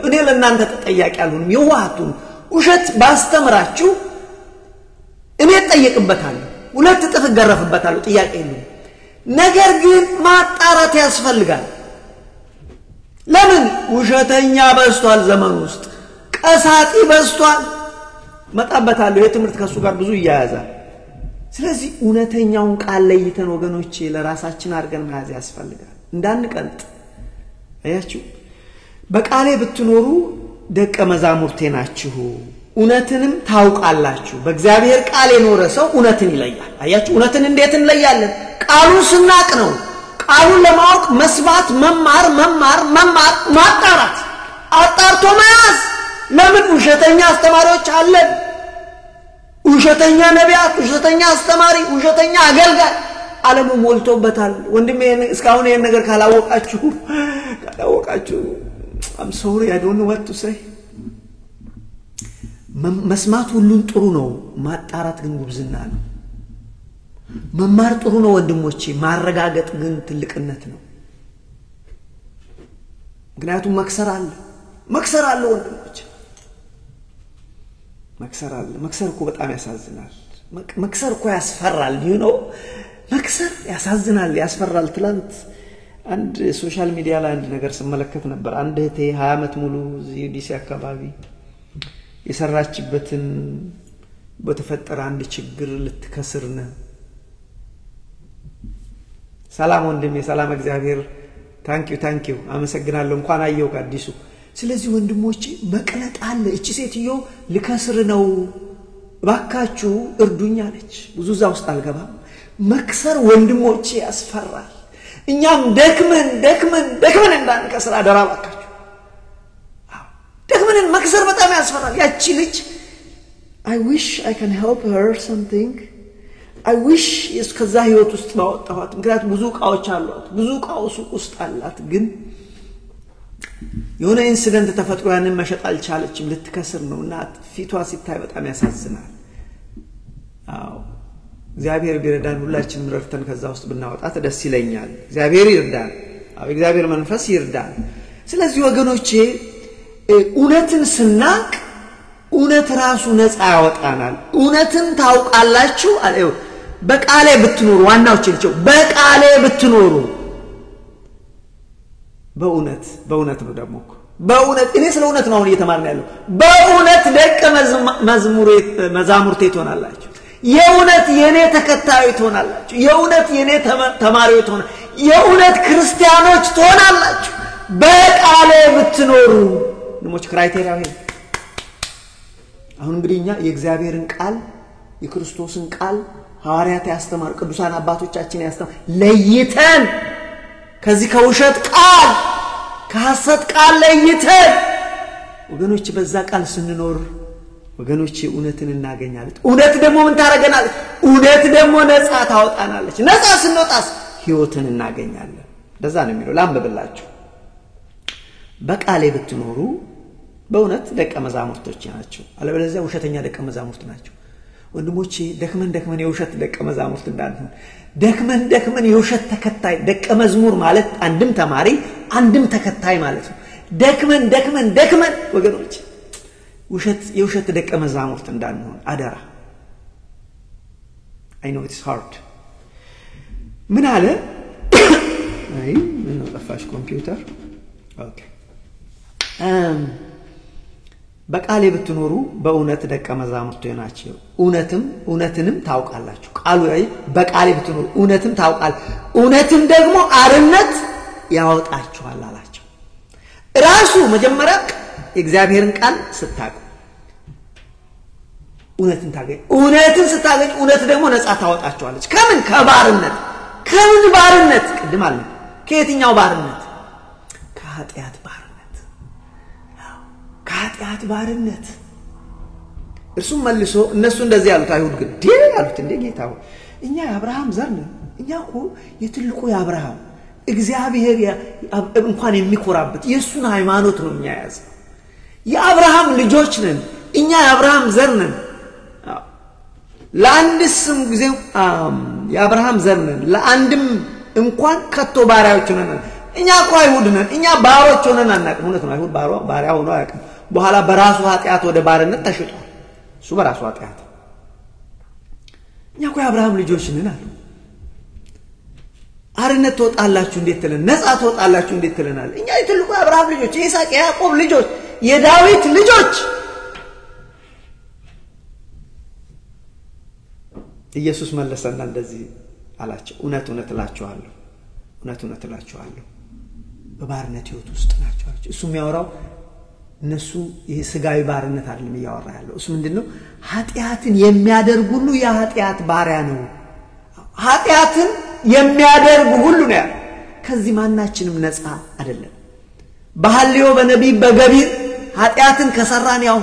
እኔ ለእናንተ ተጠያቂ አልሆንም ይዋቱን ውሸት ባስተምራችሁ እኔ ተጠየቅበታለሁ ሁለት ጥፍ ገረፍበታለሁ ጥያቄ ነው ነገር ግን ማጣራት ያስፈልጋል ለምን ውሸተኛ በስቷል ዘመን ውስጥ ቀሳጢ በስቷል መጣበታለሁ የትምርት ከሱ ጋር ብዙ ይያያዛል ስለዚህ እውነተኛውን ቃል ለይተን ወገኖቼ ለራሳችን አርገን መያዝ ያስፈልጋል እንዳንቀልጥ አያችሁ በቃሌ ብትኖሩ ደቀ መዛሙርቴ ናችሁ እውነትንም ታውቃላችሁ በእግዚአብሔር ቃል የኖረ ሰው እውነትን ይለያል አያችሁ እውነትን እንዴት እንለያለን ቃሉን ስናቅ ነው ቃሉን ለማወቅ መስባት መማር ማጣራት አጣርቶ መያዝ ለምን ውሸተኛ አስተማሪዎች አለን ውሸተኛ ነቢያት ውሸተኛ አስተማሪ ውሸተኛ አገልጋይ ዓለሙ ሞልቶበታል ወንድሜ እስካሁን ይሄን ነገር ካላወቃችሁ I'm sorry I don't know what to say መስማት ሁሉን ጥሩ ነው ማጣራት ግን ጉብዝና ነው መማር ጥሩ ነው ወንድሞቼ ማረጋገጥ ግን ትልቅነት ነው ምክንያቱም መክሰር አለ ወንድሞቼ መክሰር እኮ በጣም ያሳዝናል መክሰር እኮ ያስፈራል መክሰር ያሳዝናል ያስፈራል ትላንት አንድ ሶሻል ሚዲያ ላይ አንድ ነገር ስመለከት ነበር አንድ እህቴ 20 አመት ሙሉ ዲሲ አካባቢ የሰራችበትን በተፈጠረ አንድ ችግር ልትከስር ነው ሰላም ወንድሜ ሰላም እግዚአብሔር ታንኪዩ አመሰግናለሁ እንኳን አየው አዲሱ ስለዚህ ወንድሞቼ መቅለጥ አለ እቺ ሴትዮ ልከስር ነው ባካችሁ እርዱኛ አለች ብዙ ዛው ውስጥ አልገባም መክሰር ወንድሞቼ ያስፈራል እኛም ደክመን እንዳንከስር አደራ ባካችሁ ደክመን መክሰር በጣም ያስፈራል ያቺ ልጅ I wish I can help her something I wish እስከዛ ህይወት ውስጥ ባወጣኋት ምክንያቱም ብዙ ቃዎች አሏት ብዙ ቃው ሱቅ ውስጥ አላት ግን የሆነ ኢንሲደንት ተፈጥሮ ያንን መሸጥ አልቻለችም ልትከስር ነውና ፊቷ ሲታይ በጣም ያሳዝናል አዎ እግዚአብሔር ቢረዳን ሁላችንም ረፍተን ከዛ ውስጥ ብናወጣት ደስ ይለኛል እግዚአብሔር ይርዳን አዎ እግዚአብሔር መንፈስ ይርዳን ስለዚህ ወገኖቼ እውነትን ስናቅ እውነት ራሱ ነፃ ያወጣናል እውነትን ታውቃላችሁ አለው በቃሌ ብትኖሩ ዋናዎችልቸው በቃሌ ብትኖሩ በእውነት ነው ደግሞ በእውነት እኔ ስለ እውነት ነው እየተማርን ያለው በእውነት ደቀ መዛሙርቴ ትሆናላችሁ የእውነት የኔ ተከታዮች ትሆናላችሁ የእውነት የኔ ተማሪዎች ትሆናላችሁ የእውነት ክርስቲያኖች ትሆናላችሁ በቃሌ ብትኖሩ ንሞች ክራይቴሪያ ይሄ አሁን እንግዲህኛ የእግዚአብሔርን ቃል የክርስቶስን ቃል ሐዋርያት ያስተማሩ ቅዱሳን አባቶቻችን ያስተማሩ ለይተን ከዚህ ከውሸት ቃል ከሐሰት ቃል ለይተን ወገኖች በዛ ቃል ስንኖር ወገኖች እውነትን እናገኛለን እውነት ደግሞ ምን ታረጋናለች እውነት ደግሞ ነፃ ታወጣናለች ነፃ ስንወጣስ ሕይወትን እናገኛለን እንደዛ ነው የሚለው ላምብላችሁ በቃሌ ብትኖሩ በእውነት ደቀ መዛሙርቶች ናቸው አለበለዚያ ውሸተኛ ደቀ መዛሙርት ናቸው ወንድሞቼ ደክመን የውሸት ደቀ መዛሙርት እንዳንሆን ደክመን የውሸት ተከታይ ደቀ መዝሙር ማለት አንድም ተማሪ አንድም ተከታይ ማለት ነው ደክመን ወገኖች የውሸት ደቀ መዛሙርት እንዳንሆን አደራ I know it's hard ምን አለ አይ ምን ጠፋሽ ኮምፒውተር ኦኬ በቃሌ ብትኖሩ በእውነት ደቀ መዛሙርት ናችሁ እውነትንም ታውቃላችሁ ቃሉ ላይ በቃሌ ብትኖሩ እውነትም ታውቃል እውነትም ደግሞ አርነት ያወጣችኋል አላቸው ራሱ መጀመሪያ እግዚአብሔርን ቃል ስታቁ እውነትን ስታገኝ እውነት ደግሞ ነፃ ታወጣችኋለች ከምን ባርነት ቅድም አለ ከየትኛው ባርነት ከኃጢአት ባርነት እርሱም መልሶ እነሱ እንደዚህ ያሉት አይሁድ ግን ያሉት እንደ ጌታው እኛ የአብርሃም ዘር ነን እኛ እኮ የትልቁ የአብርሃም እግዚአብሔር እንኳን የሚኮራበት የሱን ሃይማኖት ነው እኛ ያዘ የአብርሃም ልጆች ነን እኛ የአብርሃም ዘር ነን ለአንድስም ጊዜ የአብርሃም ዘር ነን ለአንድም እንኳን ከቶ ባሪያዎች ነን እኛ እኮ አይሁድ ነን እኛ ባሮች ሆነን አናውቅም እውነት ነው አይሁድ ባሪያ ሆኖ አያውቅም በኋላ በራሱ ኃጢአት ወደ ባርነት ተሽጧል እሱ በራሱ ኃጢአት እኛ እኮ የአብርሃም ልጆች ነን አሉ አርነት ተወጣላችሁ እንዴት ትለን ነፃ ተወጣላችሁ እንዴት ትለናል እኛ የትልቁ የአብርሃም ልጆች የይስሐቅ የያዕቆብ ልጆች የዳዊት ልጆች ኢየሱስ መለሰና እንደዚህ አላቸው እውነት እላችኋለሁ በባርነት ህይወት ውስጥ ናቸው አላቸው እሱ የሚያወራው እነሱ ይሄ ስጋዊ ባርነት አይደለም ያወራ ያለው እሱ ምንድነው ኃጢአትን የሚያደርግ ሁሉ የኃጢአት ባሪያ ነው ኃጢአትን የሚያደርግ ሁሉ ነው ከዚህ ማናችንም ነፃ አይደለም በሐልዮ በነቢይ በገቢር ኃጢአትን ከሰራን ያው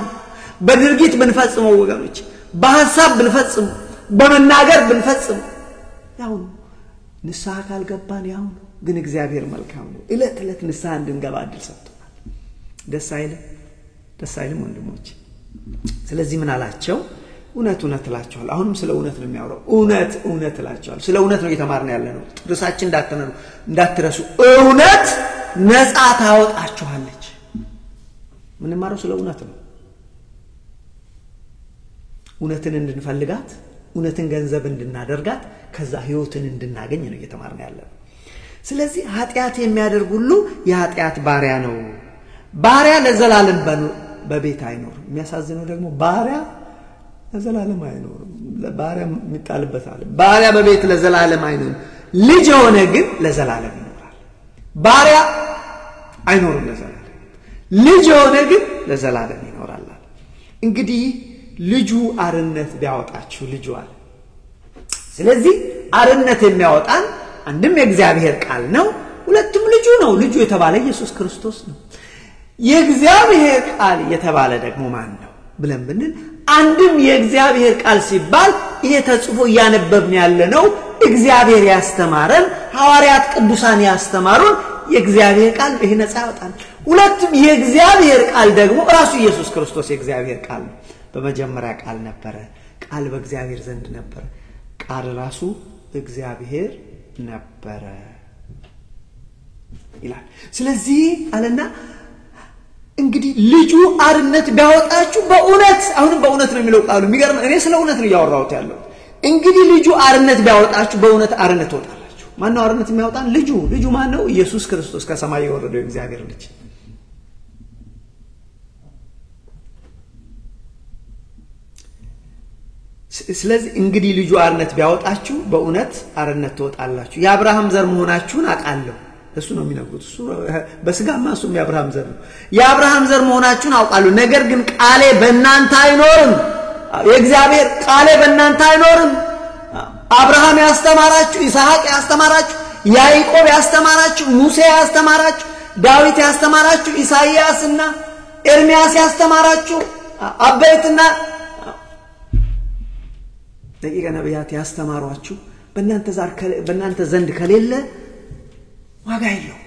በድርጊት ብንፈጽመው ወገኖች በሐሳብ ብንፈጽመው በመናገር ብንፈጽመው ያው ንስሐ ካልገባን ያው ግን እግዚአብሔር መልካም ነው እለት ንስሐ እንድንገባ እድል ሰጥቶናል ደስ አይልም ወንድሞች ስለዚህ ምን አላቸው እውነት እውነት እላችኋለሁ አሁንም ስለ እውነት ነው የሚያወራው እውነት እውነት እላችኋለሁ ስለ እውነት ነው እየተማርን ያለነው ጥርሳችን እንዳትረሱ እውነት ነፃ ታወጣችኋለች ምን ማረው ስለ እውነት ነው እውነትን እንድንፈልጋት እውነትን ገንዘብ እንድናደርጋት ከዛ ህይወትን እንድናገኝ ነው እየተማርን ያለነው ስለዚህ ኃጢያት የሚያደርግ ሁሉ የኃጢያት ባሪያ ነው ባሪያ ለዘላለም በቤት አይኖርም የሚያሳዝነው ደግሞ ባሪያ ለዘላለም አይኖርም ባሪያ የሚጣልበት አለ ባሪያ በቤት ለዘላለም አይኖርም ልጅ ሆነ ግን ለዘላለም ይኖራል ባሪያ አይኖርም ለዘላለም ልጅ ሆነ ግን ለዘላለም ይኖራል እንግዲህ ልጁ አርነት ቢያወጣችሁ ልጁ አለ ስለዚህ አርነት የሚያወጣን አንድም የእግዚአብሔር ቃል ነው ሁለቱም ልጁ ነው ልጁ የተባለ ኢየሱስ ክርስቶስ ነው የእግዚአብሔር ቃል የተባለ ደግሞ ማን ነው ብለን ብንል አንድም የእግዚአብሔር ቃል ሲባል ይሄ ተጽፎ ያነበብን ያለነው እግዚአብሔር ያስተማረን ሐዋርያት ቅዱሳን ያስተማሩን የእግዚአብሔር ቃል ይሄ ነፃ ያወጣል ሁለቱም የእግዚአብሔር ቃል ደግሞ ራሱ ኢየሱስ ክርስቶስ የእግዚአብሔር ቃል ነው በመጀመሪያ ቃል ነበረ ቃል በእግዚአብሔር ዘንድ ነበረ ቃል ራሱ እግዚአብሔር ነበረ ይላል ስለዚህ አለና እንግዲህ ልጁ አርነት ቢያወጣችሁ በእውነት አሁንም በእውነት ነው የሚለው ቃሉ የሚገርም እኔ ስለ እውነት ነው ያወራሁት ያለው እንግዲህ ልጁ አርነት ቢያወጣችሁ በእውነት አርነት ወጣላችሁ ማን ነው አርነት የሚያወጣን ልጁ ማን ነው ኢየሱስ ክርስቶስ ከሰማይ የወረደው እግዚአብሔር ልጅ ስለዚህ እንግዲህ ልጁ አርነት ቢያወጣችሁ በእውነት አርነት ትወጣላችሁ የአብርሃም ዘር መሆናችሁን አውቃለሁ እሱ ነው የሚነግሩት እሱ በስጋማ እሱም የአብርሃም ዘር ነው የአብርሃም ዘር መሆናችሁን አውቃለሁ ነገር ግን ቃሌ በእናንተ አይኖርም የእግዚአብሔር ቃሌ በእናንተ አይኖርም አብርሃም ያስተማራችሁ ይስሐቅ ያስተማራችሁ ያዕቆብ ያስተማራችሁ ሙሴ ያስተማራችሁ ዳዊት ያስተማራችሁ ኢሳይያስና ኤርሚያስ ያስተማራችሁ አበይትና ደቂቀ ነቢያት ያስተማሯችሁ በእናንተ ዘንድ ከሌለ ዋጋ የለው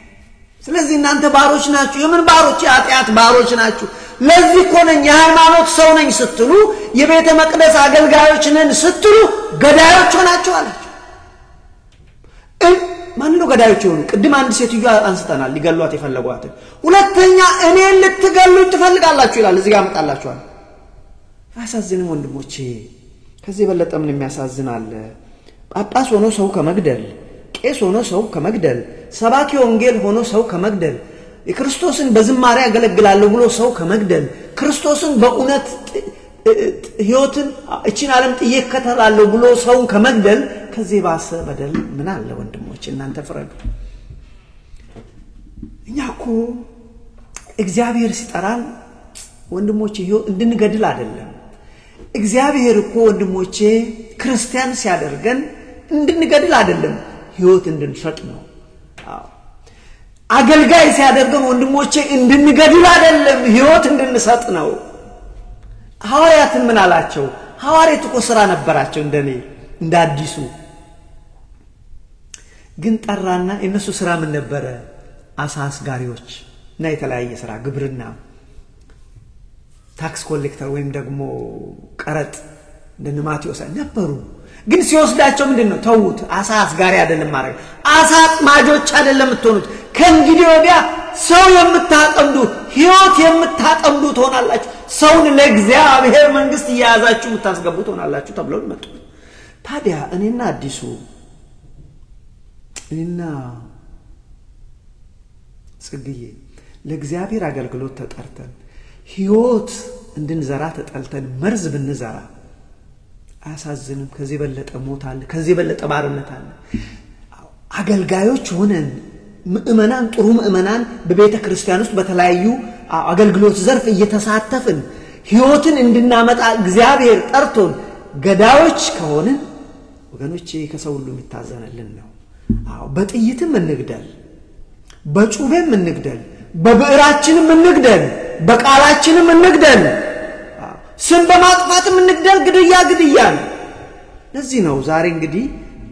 ስለዚህ እናንተ ባሮች ናችሁ የምን ባሮች የኃጢአት ባሮች ናችሁ ለዚህ እኮ ነኝ የሃይማኖት ሰው ነኝ ስትሉ የቤተ መቅደስ አገልጋዮች ነን ስትሉ ገዳዮች ሆናችሁ አላችሁ ማን ነው ገዳዮች ሆኑ ቅድም አንድ ሴትዮ አንስተናል ሊገሏት የፈለጓት ሁለተኛ እኔን ልትገሉኝ ትፈልጋላችሁ ይላል እዚህ ጋር መጣላችኋል አሳዝንም ወንድሞቼ ከዚህ በለጠ ምን የሚያሳዝናል ጳጳስ ሆኖ ሰው ከመግደል ቄስ ሆኖ ሰው ከመግደል ሰባኪ ወንጌል ሆኖ ሰው ከመግደል የክርስቶስን በዝማሬ ያገለግላል ብሎ ሰው ከመግደል ክርስቶስን በእውነት ህይወትን እቺን ዓለም ጥየከተላለው ብሎ ሰው ከመግደል ከዚህ ባሰ በደል ምን አለ ወንድሞች እናንተ ፍረዱ እኛኮ እግዚአብሔር ሲጠራን ወንድሞቼ ህይወት እንድንገድል አይደለም እግዚአብሔር እኮ ወንድሞቼ ክርስቲያን ሲያደርገን እንድንገድል አይደለም ህይወት እንድንሰጥ ነው አገልጋይ ሲያደርገን ወንድሞቼ እንድንገድል አይደለም ህይወት እንድንሰጥ ነው ሐዋርያትን ምን አላቸው ሐዋርያት እኮ ስራ ነበራቸው እንደኔ እንዳዲሱ ግን ጠራና እነሱ ስራ ምን ነበረ አሳስጋሪዎች እና የተለያየ ስራ ግብርና ታክስ ኮሌክተር ወይም ደግሞ ቀረጥ እንደነ ማቴዎስ ነበሩ ግን ሲወስዳቸው ምንድነው ተውት አሳስጋሪ አይደለም ማለት አሳጥማጆች አይደለም ተሆኑት ከእንግዲህ ወዲያ ሰው የምታጠምዱ ህይወት የምታጠምዱ ትሆናላችሁ ሰውን ለእግዚአብሔር መንግስት ያያዛችሁ የምታስገቡ ትሆናላችሁ ተብለው መጡ ታዲያ እኔና አዲሱ እኔና ጽግዬ ለእግዚአብሔር አገልግሎት ተጠርተን ህይወት እንድንዘራ ተጠልተን መርዝ ብንዘራ አሳዝንም ከዚህ በለጠ ሞት አለ ከዚህ በለጠ ባርነት አለ አገልጋዮች ሆነን ምእመናን ጥሩ ምእመናን በቤተ ክርስቲያን ውስጥ በተለያዩ አገልግሎት ዘርፍ እየተሳተፍን ህይወትን እንድናመጣ እግዚአብሔር ጠርቶን ገዳዮች ከሆነን ወገኖቼ ከሰው ሁሉ የሚታዘንልን ነው በጥይትም እንግደል በጩቤም እንግደል በብዕራችንም እንግደል በቃላችንም እንግደል ስም በማጥፋትም እንግደል ግድያ ለዚህ ነው ዛሬ እንግዲህ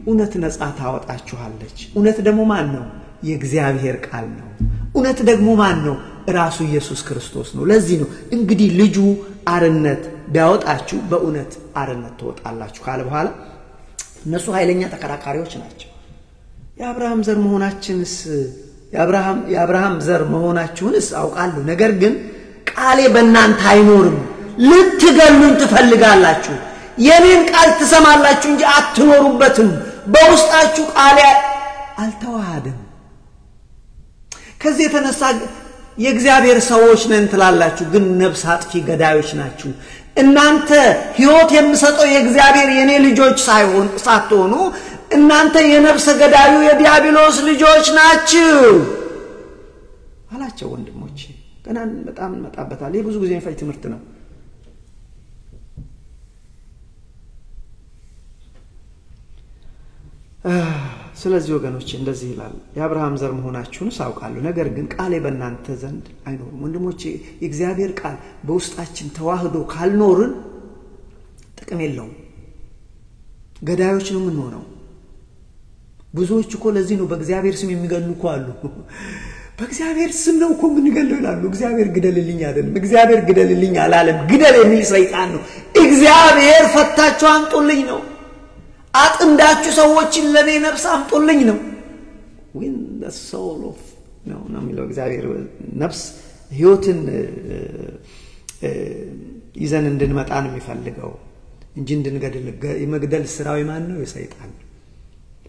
እውነት ነፃ ታወጣችኋለች እውነት ደግሞ ማን ነው የእግዚአብሔር ቃል ነው እውነት ደግሞ ማን ነው ራሱ ኢየሱስ ክርስቶስ ነው ለዚህ ነው እንግዲህ ልጁ አርነት ቢያወጣችሁ በእውነት አርነት ትወጣላችሁ ካለ በኋላ እነሱ ኃይለኛ ተከራካሪዎች ናቸው። የአብርሃም ዘር መሆናችንስ የአብርሃም ዘር መሆናችሁንስ አውቃለሁ፣ ነገር ግን ቃሌ በእናንተ አይኖርም፣ ልትገሉኝ ትፈልጋላችሁ። የኔን ቃል ትሰማላችሁ እንጂ አትኖሩበትም፣ በውስጣችሁ ቃሌ አልተዋሃደም። ከዚህ የተነሳ የእግዚአብሔር ሰዎች ነን ትላላችሁ፣ ግን ነፍስ አጥፊ ገዳዮች ናችሁ። እናንተ ሕይወት የምሰጠው የእግዚአብሔር የኔ ልጆች ሳትሆኑ እናንተ የነፍስ ገዳዩ የዲያብሎስ ልጆች ናችሁ አላቸው። ወንድሞቼ ገና በጣም እንመጣበታለን። ይህ ብዙ ጊዜ የሚፈጅ ትምህርት ነው። ስለዚህ ወገኖቼ እንደዚህ ይላል፣ የአብርሃም ዘር መሆናችሁን ሳውቃለሁ፣ ነገር ግን ቃሌ በእናንተ ዘንድ አይኖርም። ወንድሞቼ የእግዚአብሔር ቃል በውስጣችን ተዋህዶ ካልኖርን ጥቅም የለውም፣ ገዳዮች ነው የምንሆነው። ብዙዎች እኮ ለዚህ ነው በእግዚአብሔር ስም የሚገሉ እኮ አሉ። በእግዚአብሔር ስም ነው እኮ የምንገለው ይላሉ። እግዚአብሔር ግደልልኝ አይደለም፣ እግዚአብሔር ግደልልኝ አላለም። ግደል የሚል ሰይጣን ነው። እግዚአብሔር ፈታችሁ አምጡልኝ ነው። አጥምዳችሁ ሰዎችን ለኔ ነፍስ አምጡልኝ ነው። win the soul of ነው የሚለው እግዚአብሔር ነፍስ ሕይወትን ይዘን እንድንመጣ ነው የሚፈልገው እንጂ እንድንገድል። የመግደል ስራው ማን ነው? የሰይጣን።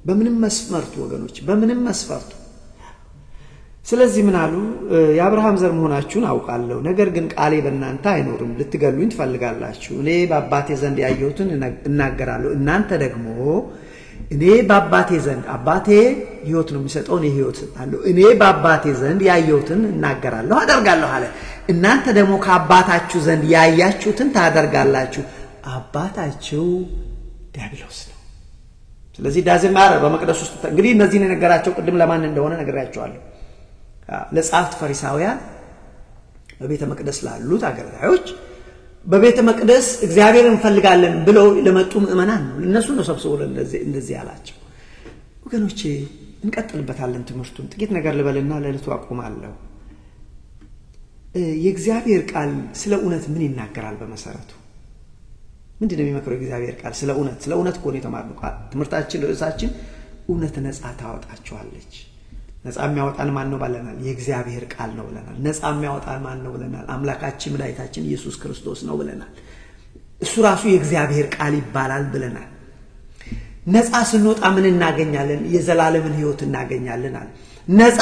በምንም መስፈርቱ ወገኖች፣ በምንም መስፈርቱ። ስለዚህ ምን አሉ? የአብርሃም ዘር መሆናችሁን አውቃለሁ፣ ነገር ግን ቃሌ በእናንተ አይኖርም፣ ልትገሉኝ ትፈልጋላችሁ። እኔ በአባቴ ዘንድ ያየሁትን እናገራለሁ፣ እናንተ ደግሞ እኔ በአባቴ ዘንድ አባቴ ሕይወት ነው የሚሰጠው፣ እኔ ሕይወት እሰጣለሁ። እኔ በአባቴ ዘንድ ያየሁትን እናገራለሁ አደርጋለሁ አለ። እናንተ ደግሞ ከአባታችሁ ዘንድ ያያችሁትን ታደርጋላችሁ፣ አባታችሁ ዲያብሎስ ነው። ስለዚህ ዳዝማር በመቅደስ ውስጥ እንግዲህ እነዚህን ነገራቸው ቅድም ለማን እንደሆነ ነግራቸዋለሁ። ለጻፍት ፈሪሳውያን በቤተ መቅደስ ላሉት አገልጋዮች በቤተ መቅደስ እግዚአብሔርን እንፈልጋለን ብለው ለመጡ ምእመናን ነው። እነሱ ነው ሰብስበው እንደዚህ ያላቸው። ወገኖቼ እንቀጥልበታለን ትምህርቱን። ጥቂት ነገር ልበልና ለልቱ አቆማለሁ። የእግዚአብሔር ቃል ስለ እውነት ምን ይናገራል? በመሰረቱ ምንድነው የሚመክረው የእግዚአብሔር ቃል? ስለ እውነት እኮ ነው የተማርነው። ትምህርታችን ርዕሳችን እውነት ነፃ ታወጣቸዋለች። ነፃ የሚያወጣን ማን ነው ባለናል? የእግዚአብሔር ቃል ነው ብለናል። ነፃ የሚያወጣን ማን ነው ብለናል? አምላካችን መድኃኒታችን ኢየሱስ ክርስቶስ ነው ብለናል። እሱ ራሱ የእግዚአብሔር ቃል ይባላል ብለናል። ነፃ ስንወጣ ምን እናገኛለን? የዘላለምን ሕይወት እናገኛለን አለ። ነፃ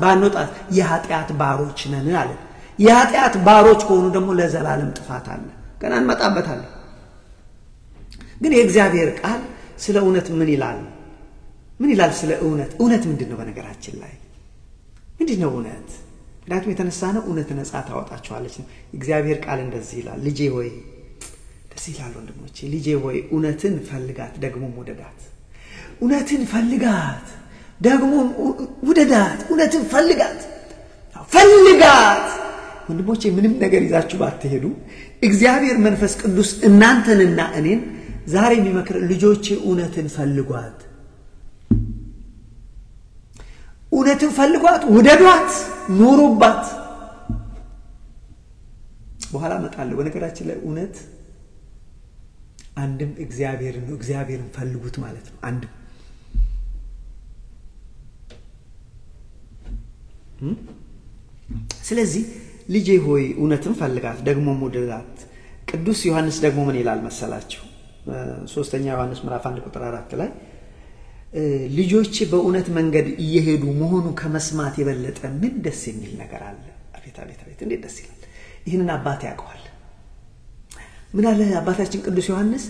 ባንወጣ የኃጢአት ባሮች ነን አለ። የኃጢአት ባሮች ከሆኑ ደግሞ ለዘላለም ጥፋት አለ። ገና እንመጣበታለን። ግን የእግዚአብሔር ቃል ስለ እውነት ምን ይላል? ምን ይላል ስለ እውነት? እውነት ምንድነው? በነገራችን ላይ ምንድነው እውነት? ምክንያቱም የተነሳነው እውነት ነፃ ታወጣቸዋለች ነው። እግዚአብሔር ቃል እንደዚህ ይላል፣ ልጄ ሆይ ደስ ይላል ወንድሞቼ፣ ልጄ ሆይ እውነትን ፈልጋት ደግሞ ውደዳት። እውነትን ፈልጋት ደግሞ ውደዳት። እውነትን ፈልጋት ወንድሞቼ። ምንም ነገር ይዛችሁ ባትሄዱ እግዚአብሔር መንፈስ ቅዱስ እናንተንና እኔን ዛሬ የሚመክር ልጆቼ እውነትን ፈልጓት፣ እውነትን ፈልጓት፣ ውደዷት፣ ኑሩባት። በኋላ መጣለሁ። በነገራችን ላይ እውነት አንድም እግዚአብሔርን ነው፣ እግዚአብሔርን ፈልጉት ማለት ነው። አንድም ስለዚህ ልጄ ሆይ እውነትን ፈልጋት ደግሞ ውደዳት። ቅዱስ ዮሐንስ ደግሞ ምን ይላል መሰላችሁ? ሶስተኛ ዮሐንስ ምዕራፍ 1 ቁጥር 4 ላይ ልጆቼ በእውነት መንገድ እየሄዱ መሆኑ ከመስማት የበለጠ ምን ደስ የሚል ነገር አለ? አቤት አቤት አቤት እንዴት ደስ ይላል! ይህንን አባቴ ያውቀዋል። ምን አለ አባታችን ቅዱስ ዮሐንስ?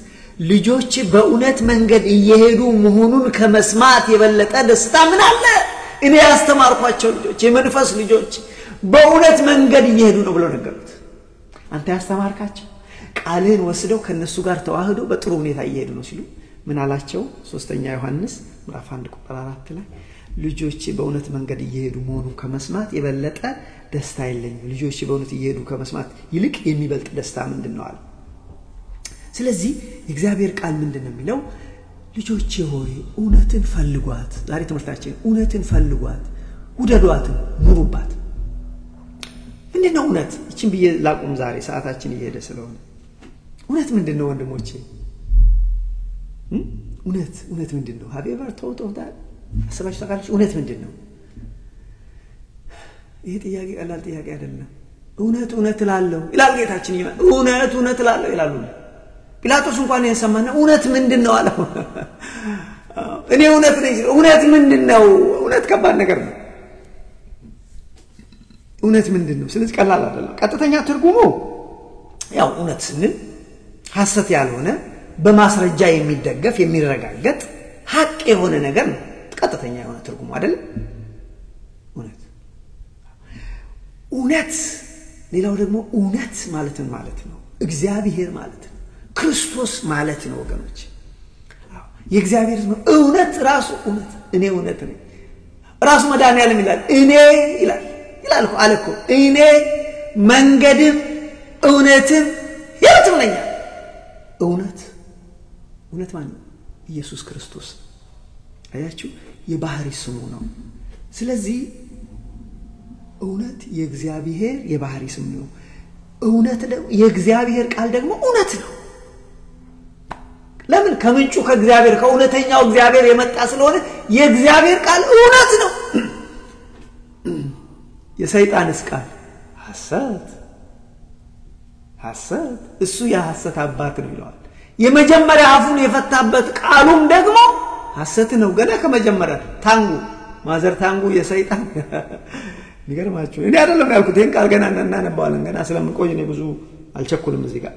ልጆቼ በእውነት መንገድ እየሄዱ መሆኑን ከመስማት የበለጠ ደስታ ምን አለ? እኔ ያስተማርኳቸው ልጆች የመንፈስ ልጆች በእውነት መንገድ እየሄዱ ነው ብለው ነገሩት። አንተ ያስተማርካቸው ቃልህን ወስደው ከነሱ ጋር ተዋህደው በጥሩ ሁኔታ እየሄዱ ነው ሲሉ ምን አላቸው? ሶስተኛ ዮሐንስ ምዕራፍ 1 ቁጥር 4 ላይ ልጆቼ በእውነት መንገድ እየሄዱ መሆኑን ከመስማት የበለጠ ደስታ የለኝም። ልጆቼ በእውነት እየሄዱ ከመስማት ይልቅ የሚበልጥ ደስታ ምንድነው አለ። ስለዚህ እግዚአብሔር ቃል ምንድነው የሚለው? ልጆቼ ሆይ እውነትን ፈልጓት። ዛሬ ትምህርታችን እውነትን ፈልጓት፣ ውደዷት፣ ኑሩባት። ምንድነው እውነት? እቺን ብዬ ላቁም ዛሬ ሰዓታችን እየሄደ ስለሆነ እውነት ምንድነው ወንድሞቼ እውነት ምንድነው have you ever thought of that አስባችሁ ታውቃላችሁ እውነት ምንድነው ይሄ ጥያቄ ቀላል ጥያቄ አይደለም እውነት እላለሁ ይላል ጌታችን እውነት እላለሁ ይላሉ ጲላጦስ እንኳን የሰማና እውነት ምንድነው አለው እኔ እውነት ምንድነው እውነት ከባድ ነገር ነው እውነት ምንድነው ስለዚህ ቀላል አይደለም ቀጥተኛ ትርጉሙ ያው እውነት ስንል ሐሰት ያልሆነ በማስረጃ የሚደገፍ የሚረጋገጥ ሐቅ የሆነ ነገር ነው ቀጥተኛ የሆነ ትርጉሙ አይደል እውነት ሌላው ደግሞ እውነት ማለት ነው እግዚአብሔር ማለት ነው ክርስቶስ ማለት ነው ወገኖች የእግዚአብሔር ስም እውነት ራሱ እውነት እኔ እውነት ነኝ ራሱ መድኃኒዓለም ይላል አለኮ እኔ መንገድም እውነትም ሕይወትም ነኝ እውነት ማለት ኢየሱስ ክርስቶስ አያችሁ የባህሪ ስሙ ነው ስለዚህ እውነት የእግዚአብሔር የባህሪ ስም ነው እውነት ደግሞ የእግዚአብሔር ቃል ደግሞ እውነት ነው ለምን ከምንጩ ከእግዚአብሔር ከእውነተኛው እግዚአብሔር የመጣ ስለሆነ የእግዚአብሔር ቃል እውነት ነው የሰይጣንስ ቃል ሐሰት እሱ የሐሰት አባት ነው ይላል የመጀመሪያ አፉን የፈታበት ቃሉም ደግሞ ሐሰት ነው ገና ከመጀመሪያ ማዘር ታንጉ የሰይጣን ይገርማችሁ እኔ አይደለም ያልኩት ይሄን ቃል ገና እናነባዋለን ገና ስለምንቆይ ነው ብዙ አልቸኩልም እዚህ ጋር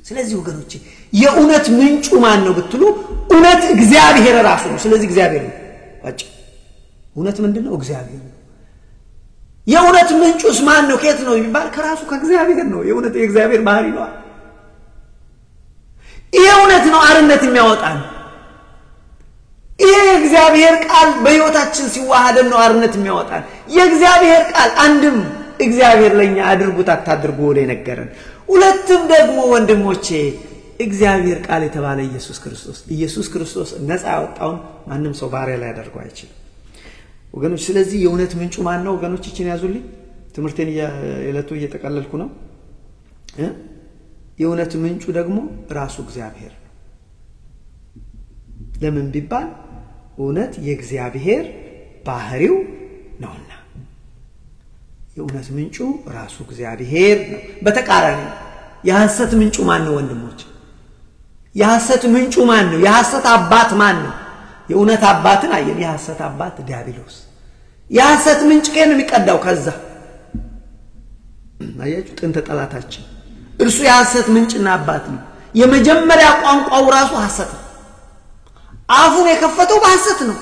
ስለዚህ ወገኖቼ የእውነት ምንጩ ማን ነው ብትሉ እውነት እግዚአብሔር ራሱ ነው ስለዚህ እግዚአብሔር ነው ባጭ እውነት ምንድነው እግዚአብሔር ነው የእውነት ምንጩስ ማን ነው ከየት ነው ይባል ከራሱ ከእግዚአብሔር ነው የእውነት የእግዚአብሔር ባህሪ ነው የእውነት ነው አርነት የሚያወጣን የእግዚአብሔር ቃል በሕይወታችን ሲዋሃደን ነው አርነት የሚያወጣን የእግዚአብሔር ቃል አንድም እግዚአብሔር ለኛ አድርጉት አታድርጉ ወደ ነገረን ሁለቱም ደግሞ ወንድሞቼ እግዚአብሔር ቃል የተባለ ኢየሱስ ክርስቶስ ነፃ ያወጣውን ማንንም ሰው ባሪያ ላይ ያደርገው አይችልም ወገኖች ስለዚህ የእውነት ምንጩ ማን ነው ወገኖች እቺን ያዙልኝ ትምርቴን የለቱ እየተቀለልኩ ነው የእውነት ምንጩ ደግሞ ራሱ እግዚአብሔር ለምን ቢባል እውነት የእግዚአብሔር ባህሪው ነውና የእውነት ምንጩ ራሱ እግዚአብሔር ነው በተቃራኒ የሐሰት ምንጩ ማን ነው ወንድሞች የሐሰት ምንጩ ማን ነው የሐሰት አባት ማን ነው የእውነት አባትን አየን የሐሰት አባት ዲያብሎስ የሐሰት ምንጭ ከነ የሚቀዳው ከዛ አያችሁ ጥንተ ጠላታችን እርሱ የሐሰት ምንጭና አባት ነው የመጀመሪያ ቋንቋው ራሱ ሐሰት ነው አፉን የከፈተው በሐሰት ነው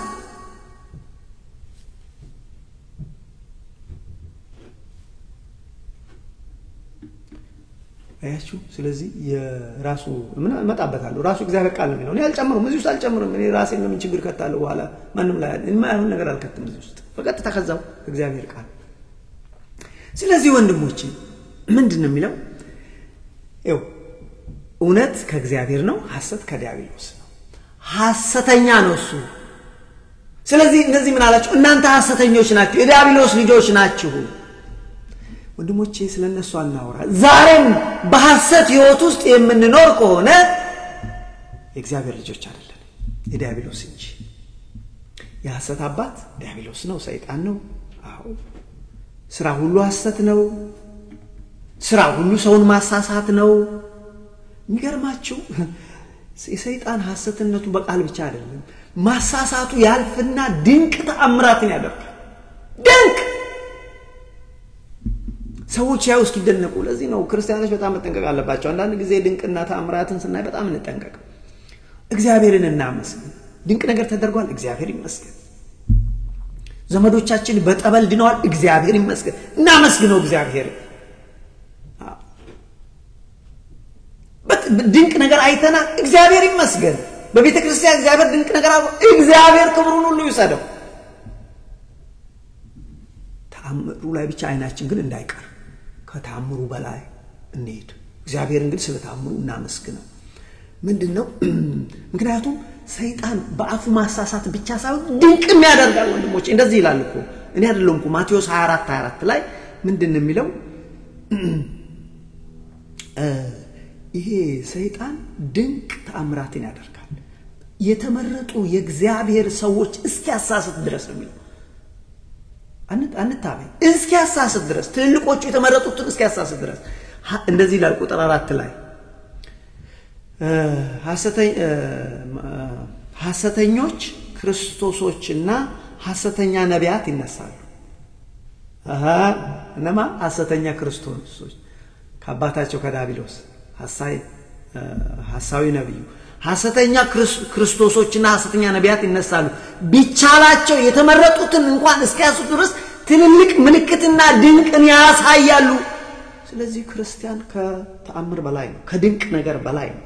አያችሁ ስለዚህ የራሱ ምን መጣበታለሁ ራሱ እግዚአብሔር ቃል ነው እኔ አልጨምሩም እዚህ ውስጥ አልጨምሩም እኔ ራሴን ምን ችግር ከታለው በኋላ ማንንም ላይ የማይሆን ነገር አልከተም እዚህ ውስጥ በቀጥታ ከዛው እግዚአብሔር ቃል ስለዚህ ወንድሞቼ ምንድነው የሚለው እውነት ከእግዚአብሔር ነው ሐሰት ከዲያብሎስ ነው ሐሰተኛ ነው እሱ ስለዚህ እነዚህ ምን አላችሁ እናንተ ሐሰተኞች ናችሁ የዲያብሎስ ልጆች ናችሁ ወንድሞቼ ስለነሱ አናወራ ዛሬም በሐሰት ህይወት ውስጥ የምንኖር ከሆነ የእግዚአብሔር ልጆች አይደለም የዲያብሎስ እንጂ የሐሰት አባት ዲያብሎስ ነው ሰይጣን ነው አዎ ስራ ሁሉ ሐሰት ነው ስራ ሁሉ ሰውን ማሳሳት ነው የሚገርማችሁ የሰይጣን ሐሰትነቱ በቃል ብቻ አይደለም ማሳሳቱ ያልፍና ድንቅ ተአምራትን ያደርጋል ድንቅ ሰዎች ያው እስኪደነቁ ለዚህ ነው ክርስቲያኖች በጣም መጠንቀቅ አለባቸው አንዳንድ ጊዜ ድንቅና ተአምራትን ስናይ በጣም እንጠንቀቅ እግዚአብሔርን እናመስግን ድንቅ ነገር ተደርጓል እግዚአብሔር ይመስገን ዘመዶቻችን በጠበል ድነዋል እግዚአብሔር ይመስገን እናመስግነው እግዚአብሔር ድንቅ ነገር አይተና እግዚአብሔር ይመስገን በቤተ ክርስቲያን እግዚአብሔር ድንቅ ነገር አድርጎ እግዚአብሔር ክብሩን ሁሉ ይሰደው ተአምሩ ላይ ብቻ አይናችን ግን እንዳይቀር ከተአምሩ በላይ እንሄድ እግዚአብሔርን ግን ስለተአምሩ እናመስግነው ምንድነው ምክንያቱም ሰይጣን በአፉ ማሳሳት ብቻ ሳይሆን ድንቅም ያደርጋል ወንድሞቼ እንደዚህ ይላል እኮ እኔ አይደለምኩ ማቴዎስ 24 ላይ ምንድነው የሚለው ይሄ ሰይጣን ድንቅ ተአምራትን ያደርጋል የተመረጡ የእግዚአብሔር ሰዎች እስኪያሳስት ድረስ ነው የሚለው አንታበይ እስኪያሳስት ድረስ ትልልቆቹ የተመረጡት እስኪያሳስት ድረስ እንደዚህ ይላል ቁጥር 4 ላይ ሐሰተኞች ክርስቶሶችና ሐሰተኛ ነቢያት ይነሳሉ እነማ ሐሰተኛ ክርስቶሶች ከአባታቸው ከዳቢሎስ ሐሳዊ ነብዩ ሐሰተኛ ክርስቶሶችና ሐሰተኛ ነቢያት ይነሳሉ ቢቻላቸው የተመረጡትን እንኳን እስኪያስቱ ድረስ ትልልቅ ምልክትና ድንቅን ያሳያሉ ስለዚህ ክርስቲያን ከተአምር በላይ ነው ከድንቅ ነገር በላይ ነው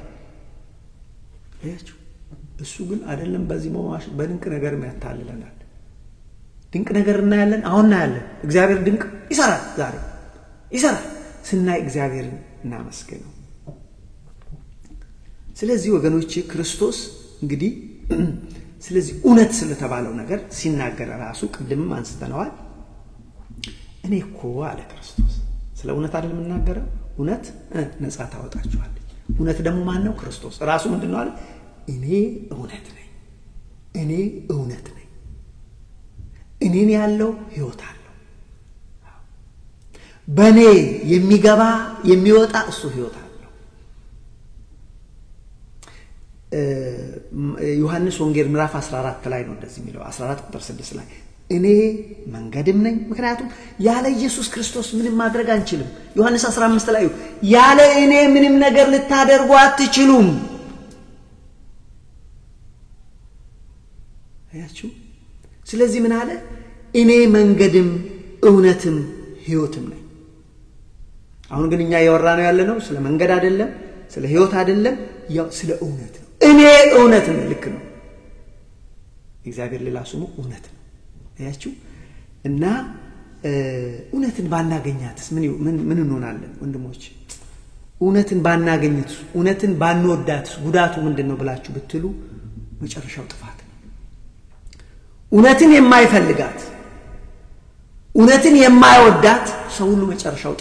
ያችሁ እሱ ግን አይደለም በዚህ መዋሽ በድንቅ ነገር ያታልለናል ድንቅ ነገር እናያለን አሁን እናያለን እግዚአብሔር ድንቅ ይሰራል ዛሬ ይሰራል ስናይ እግዚአብሔርን እናመስግነው ስለዚህ ወገኖቼ ክርስቶስ እንግዲህ ስለዚህ እውነት ስለተባለው ነገር ሲናገር ራሱ ቅድም አንስተናል እኔ እኮ አለ ክርስቶስ ስለ እውነት አይደለም እናገረው እውነት ነፃ ታወጣችኋለች እውነት ደግሞ ማን ነው ክርስቶስ ራሱ ምንድነው አለ እኔ እውነት ነኝ እኔ እውነት ነኝ እኔን ያለው ሕይወት አለው በኔ የሚገባ የሚወጣ እሱ ሕይወት አለው ዮሐንስ ወንጌል ምዕራፍ 14 ላይ ነው እንደዚህ የሚለው 14 ቁጥር 6 ላይ እኔ መንገድም ነኝ ምክንያቱም ያለ ኢየሱስ ክርስቶስ ምንም ማድረግ አንችልም ዮሐንስ 15 ላይ ያለ እኔ ምንም ነገር ልታደርጉ አትችሉም አያችሁ ስለዚህ ምን አለ እኔ መንገድም እውነትም ሕይወትም ነኝ አሁን ግን እኛ ያወራነው ያለነው ስለ መንገድ አይደለም ስለ ሕይወት አይደለም ያው ስለ እውነት ነው እኔ እውነት ነኝ ልክ ነው እግዚአብሔር ሌላ ስሙ እውነት ነው አያችሁ እና እውነትን ባናገኛትስ ምን እንሆናለን ወንድሞች እውነትን ባናገኝትስ እውነትን ባንወዳትስ ጉዳቱ ምንድነው ብላችሁ ብትሉ መጨረሻው ጥፋት ነው እውነትን የማይፈልጋት እውነትን የማይወዳት ሰው ሁሉ መጨረሻው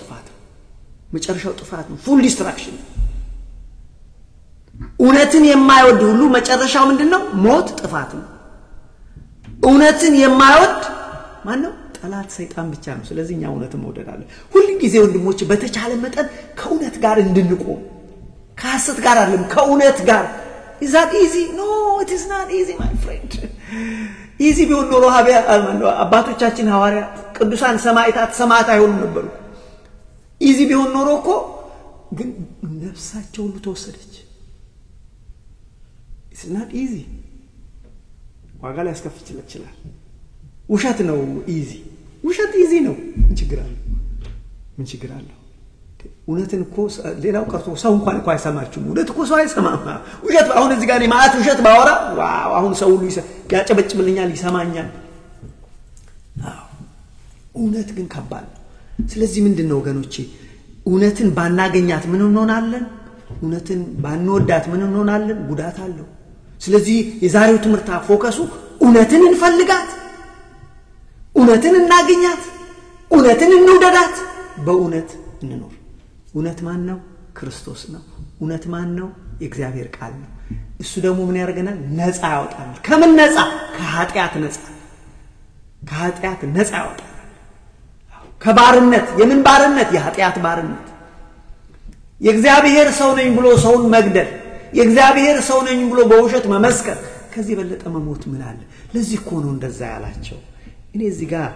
ጥፋት ነው ፉል ዲስትራክሽን እውነትን የማይወድ ሁሉ መጨረሻው ምንድነው ሞት ጥፋት ነው እውነትን የማይወድ ማን ነው ጠላት ሰይጣን ብቻ ነው ስለዚህ እኛ እውነትን መውደድ አለ ሁሉ ጊዜ ወንድሞች በተቻለ መጠን ከእውነት ጋር እንድንቆም ከሐሰት ጋር አይደለም ከእውነት ጋር is that easy no it is not easy my friend easy ቢሆን ኖሮ አባቶቻችን ሐዋርያት ቅዱሳን ሰማዕታት አይሆኑም ነበር easy ቢሆን ኖሮ እኮ ግን ነፍሳቸው ሁሉ ተወሰደች it's not easy ዋጋ ላይ ያስከፍል ይችላል ውሸት ነው ውሸት ኢዚ ነው ምን ችግር አለው እውነትን እኮ ሌላው ቀርቶ ሰው እንኳን አይሰማችሁም እውነት እኮ ሰው አይሰማማ ውሸት አሁን እዚህ ጋር ማአት ውሸት ባወራ ዋው አሁን ሰው ሁሉ ያጨበጭብልኛል ይሰማኛል እውነት ግን ከባድ ስለዚህ ምንድነው ወገኖቼ እውነትን ባናገኛት ምን እንሆናለን እውነትን ባንወዳት ምን እንሆናለን ጉዳት አለው ስለዚህ የዛሬው ትምህርት ፎከሱ እውነትን እንፈልጋት እውነትን እናገኛት እውነትን እንውደዳት በእውነት እንኖር እውነት ማን ነው ክርስቶስ ነው እውነት ማን ነው የእግዚአብሔር ቃል ነው እሱ ደግሞ ምን ያደርገናል ነፃ ያወጣል ከምን ነፃ ከኃጢአት ነፃ ያወጣል ከባርነት የምን ባርነት የኃጢአት ባርነት የእግዚአብሔር ሰው ነኝ ብሎ ሰውን መግደል የእግዚአብሔር ሰው ነኝ ብሎ በውሸት መመስከር ከዚህ በለጠ መሞት ምን አለ ለዚህ እኮ ነው እንደዛ ያላቸው እኔ እዚህ ጋር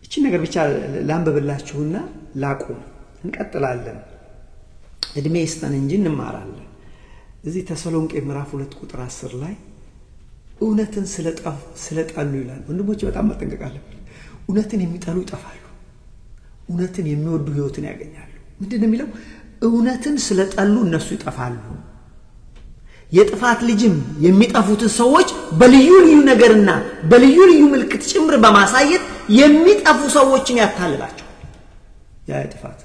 እቺ ነገር ብቻ ላንበብላችሁና ላቁም እንቀጥላለን እድሜ ይስጠን እንጂ እንማራለን እዚህ ተሰሎንቄ ምዕራፍ 2 ቁጥር 10 ላይ እውነትን ስለጠሉ ይላል ወንድሞች በጣም መጠንቀቅ አለብን እውነትን የሚጠሉ ይጠፋሉ እውነትን የሚወዱ ሕይወትን ያገኛሉ ምንድነው የሚለው እውነትን ስለጠሉ እነሱ ይጠፋሉ የጥፋት ልጅም የሚጠፉት ሰዎች በልዩ ነገርና በልዩ ምልክት ጭምር በማሳየት የሚጠፉ ሰዎችን ያታልላቸው ያ ጥፋት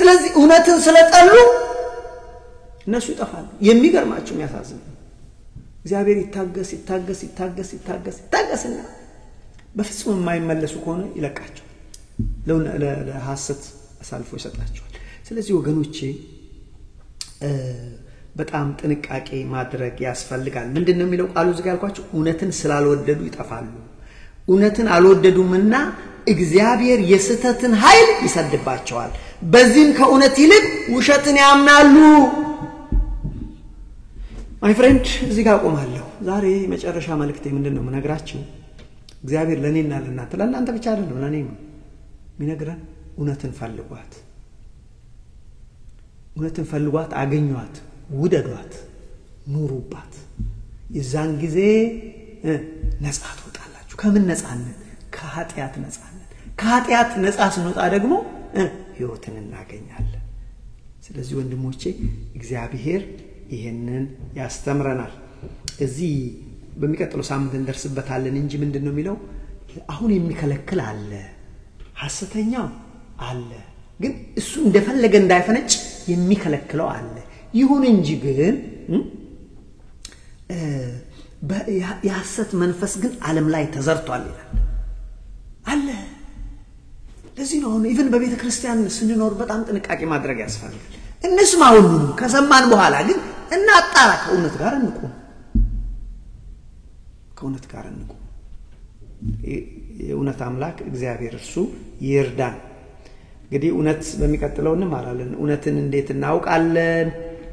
ስለዚህ እውነትን ስለጠሉ እነሱ ይጠፋሉ የሚገርማችሁ የሚያሳዝን እግዚአብሔር ይታገስና በፍጹም የማይመለሱ ከሆነ ይለቃቸው ለሐሰት አሳልፎ ይሰጣቸዋል ስለዚህ ወገኖቼ በጣም ጥንቃቄ ማድረግ ያስፈልጋል። ምንድነው የሚለው ቃሉ እዚህ ጋር ያልኳችሁ እውነትን ስላልወደዱ ይጠፋሉ። እውነትን አልወደዱምና እግዚአብሔር የስተትን ኃይል ይሰድባቸዋል። በዚህም ከእውነት ይልቅ ውሸትን ያምናሉ። ማይ ፍሬንድ እዚህ ጋር ቆማለሁ። ዛሬ መጨረሻ መልእክቴ ምንድነው የምነግራችሁ? እግዚአብሔር ለኔና ለእናንተ ብቻ አይደለም ለኔም የሚነግረን እውነትን ፈልጓት፣ እውነትን ፈልጓት፣ አገኟት፣ ውደዷት፣ ኑሩባት። የዛን ጊዜ ነፃ ትወጣላችሁ። ከምን ነፃነት? ከኃጢአት ነፃነት። ከኃጢአት ነፃ ስንወጣ ደግሞ ሕይወትን እናገኛለን። ስለዚህ ወንድሞቼ እግዚአብሔር ይሄንን ያስተምረናል። እዚህ በሚቀጥለው ሳምንት እንደርስበታለን እንጂ ምንድነው የሚለው አሁን የሚከለክል አለ፣ ሐሰተኛው አለ፣ ግን እሱ እንደፈለገ እንዳይፈነጭ የሚከለክለው አለ። ይሁን እንጂ ግን የሐሰት መንፈስ ግን ዓለም ላይ ተዘርቷል ይላል አለ። ለዚህ ነው አሁን ኢቭን በቤተ ክርስቲያን ስንኖር በጣም ጥንቃቄ ማድረግ ያስፈልጋል። እንስማው ሁሉ ከሰማን በኋላ ግን እናጣራ፣ ከእውነት ጋር እንቁም፣ ከእውነት ጋር እንቁም። የእውነት አምላክ እግዚአብሔር እርሱ ይርዳን። እንግዲህ እውነት በሚቀጥለው እንማራለን። እውነትን እንዴት እናውቃለን፣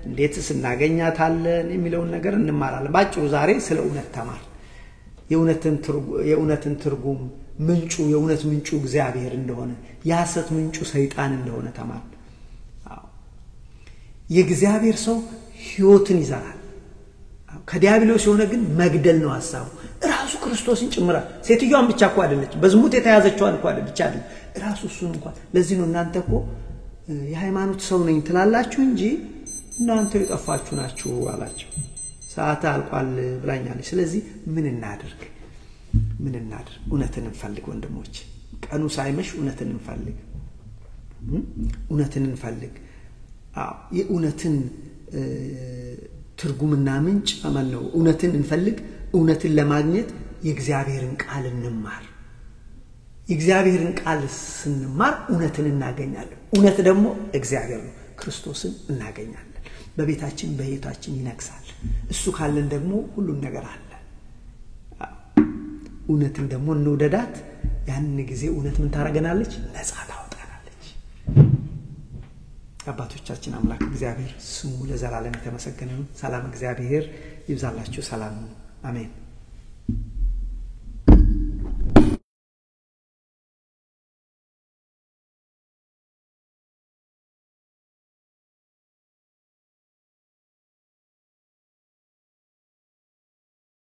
እንዴትስ እናገኛታለን የሚለውን ነገር እንማራለን። ባጭሩ ዛሬ ስለ እውነት ተማር። የእውነትን ትርጉም ምንጩ፣ የእውነት ምንጩ እግዚአብሔር እንደሆነ፣ የሐሰት ምንጩ ሰይጣን እንደሆነ ተማር። የእግዚአብሔር ሰው ሕይወትን ይዘራል። ከዲያብሎስ የሆነ ግን መግደል ነው ሐሳቡ። ራሱ ክርስቶስን ጭምራል። ሴትዮዋን ብቻ እኮ አይደለች፣ በዝሙት የተያዘችዋን እኮ አይደለች፣ ራሱ እሱን እንኳን። ለዚህ ነው እናንተ እኮ የሃይማኖት ሰው ነኝ ትላላችሁ እንጂ እናንተ የጠፋችሁ ናችሁ አላቸው። ሰዓት አልቋል ብላኛለች። ስለዚህ ምን እናድርግ? እውነትን እንፈልግ ወንድሞች። ቀኑ ሳይመሽ እውነትን እንፈልግ። የእውነትን ትርጉምና ምንጭ ነው። እውነትን እንፈልግ። እውነትን ለማግኘት የእግዚአብሔርን ቃል እንማር። የእግዚአብሔርን ቃል ስንማር እውነትን እናገኛለን። እውነት ደግሞ እግዚአብሔር ነው። ክርስቶስን እናገኛለን። በቤታችን በሕይወታችን ይነግሳል። እሱ ካለን ደግሞ ሁሉም ነገር አለ። እውነትን ደግሞ እንውደዳት። ያን ጊዜ እውነት ምን ታረጋናለች? ነፃ ታወጣናለች። አባቶቻችን አምላክ እግዚአብሔር ስሙ ለዘላለም የተመሰገነ ይሁን። ሰላም እግዚአብሔር ይብዛላችሁ። ሰላም አሜን።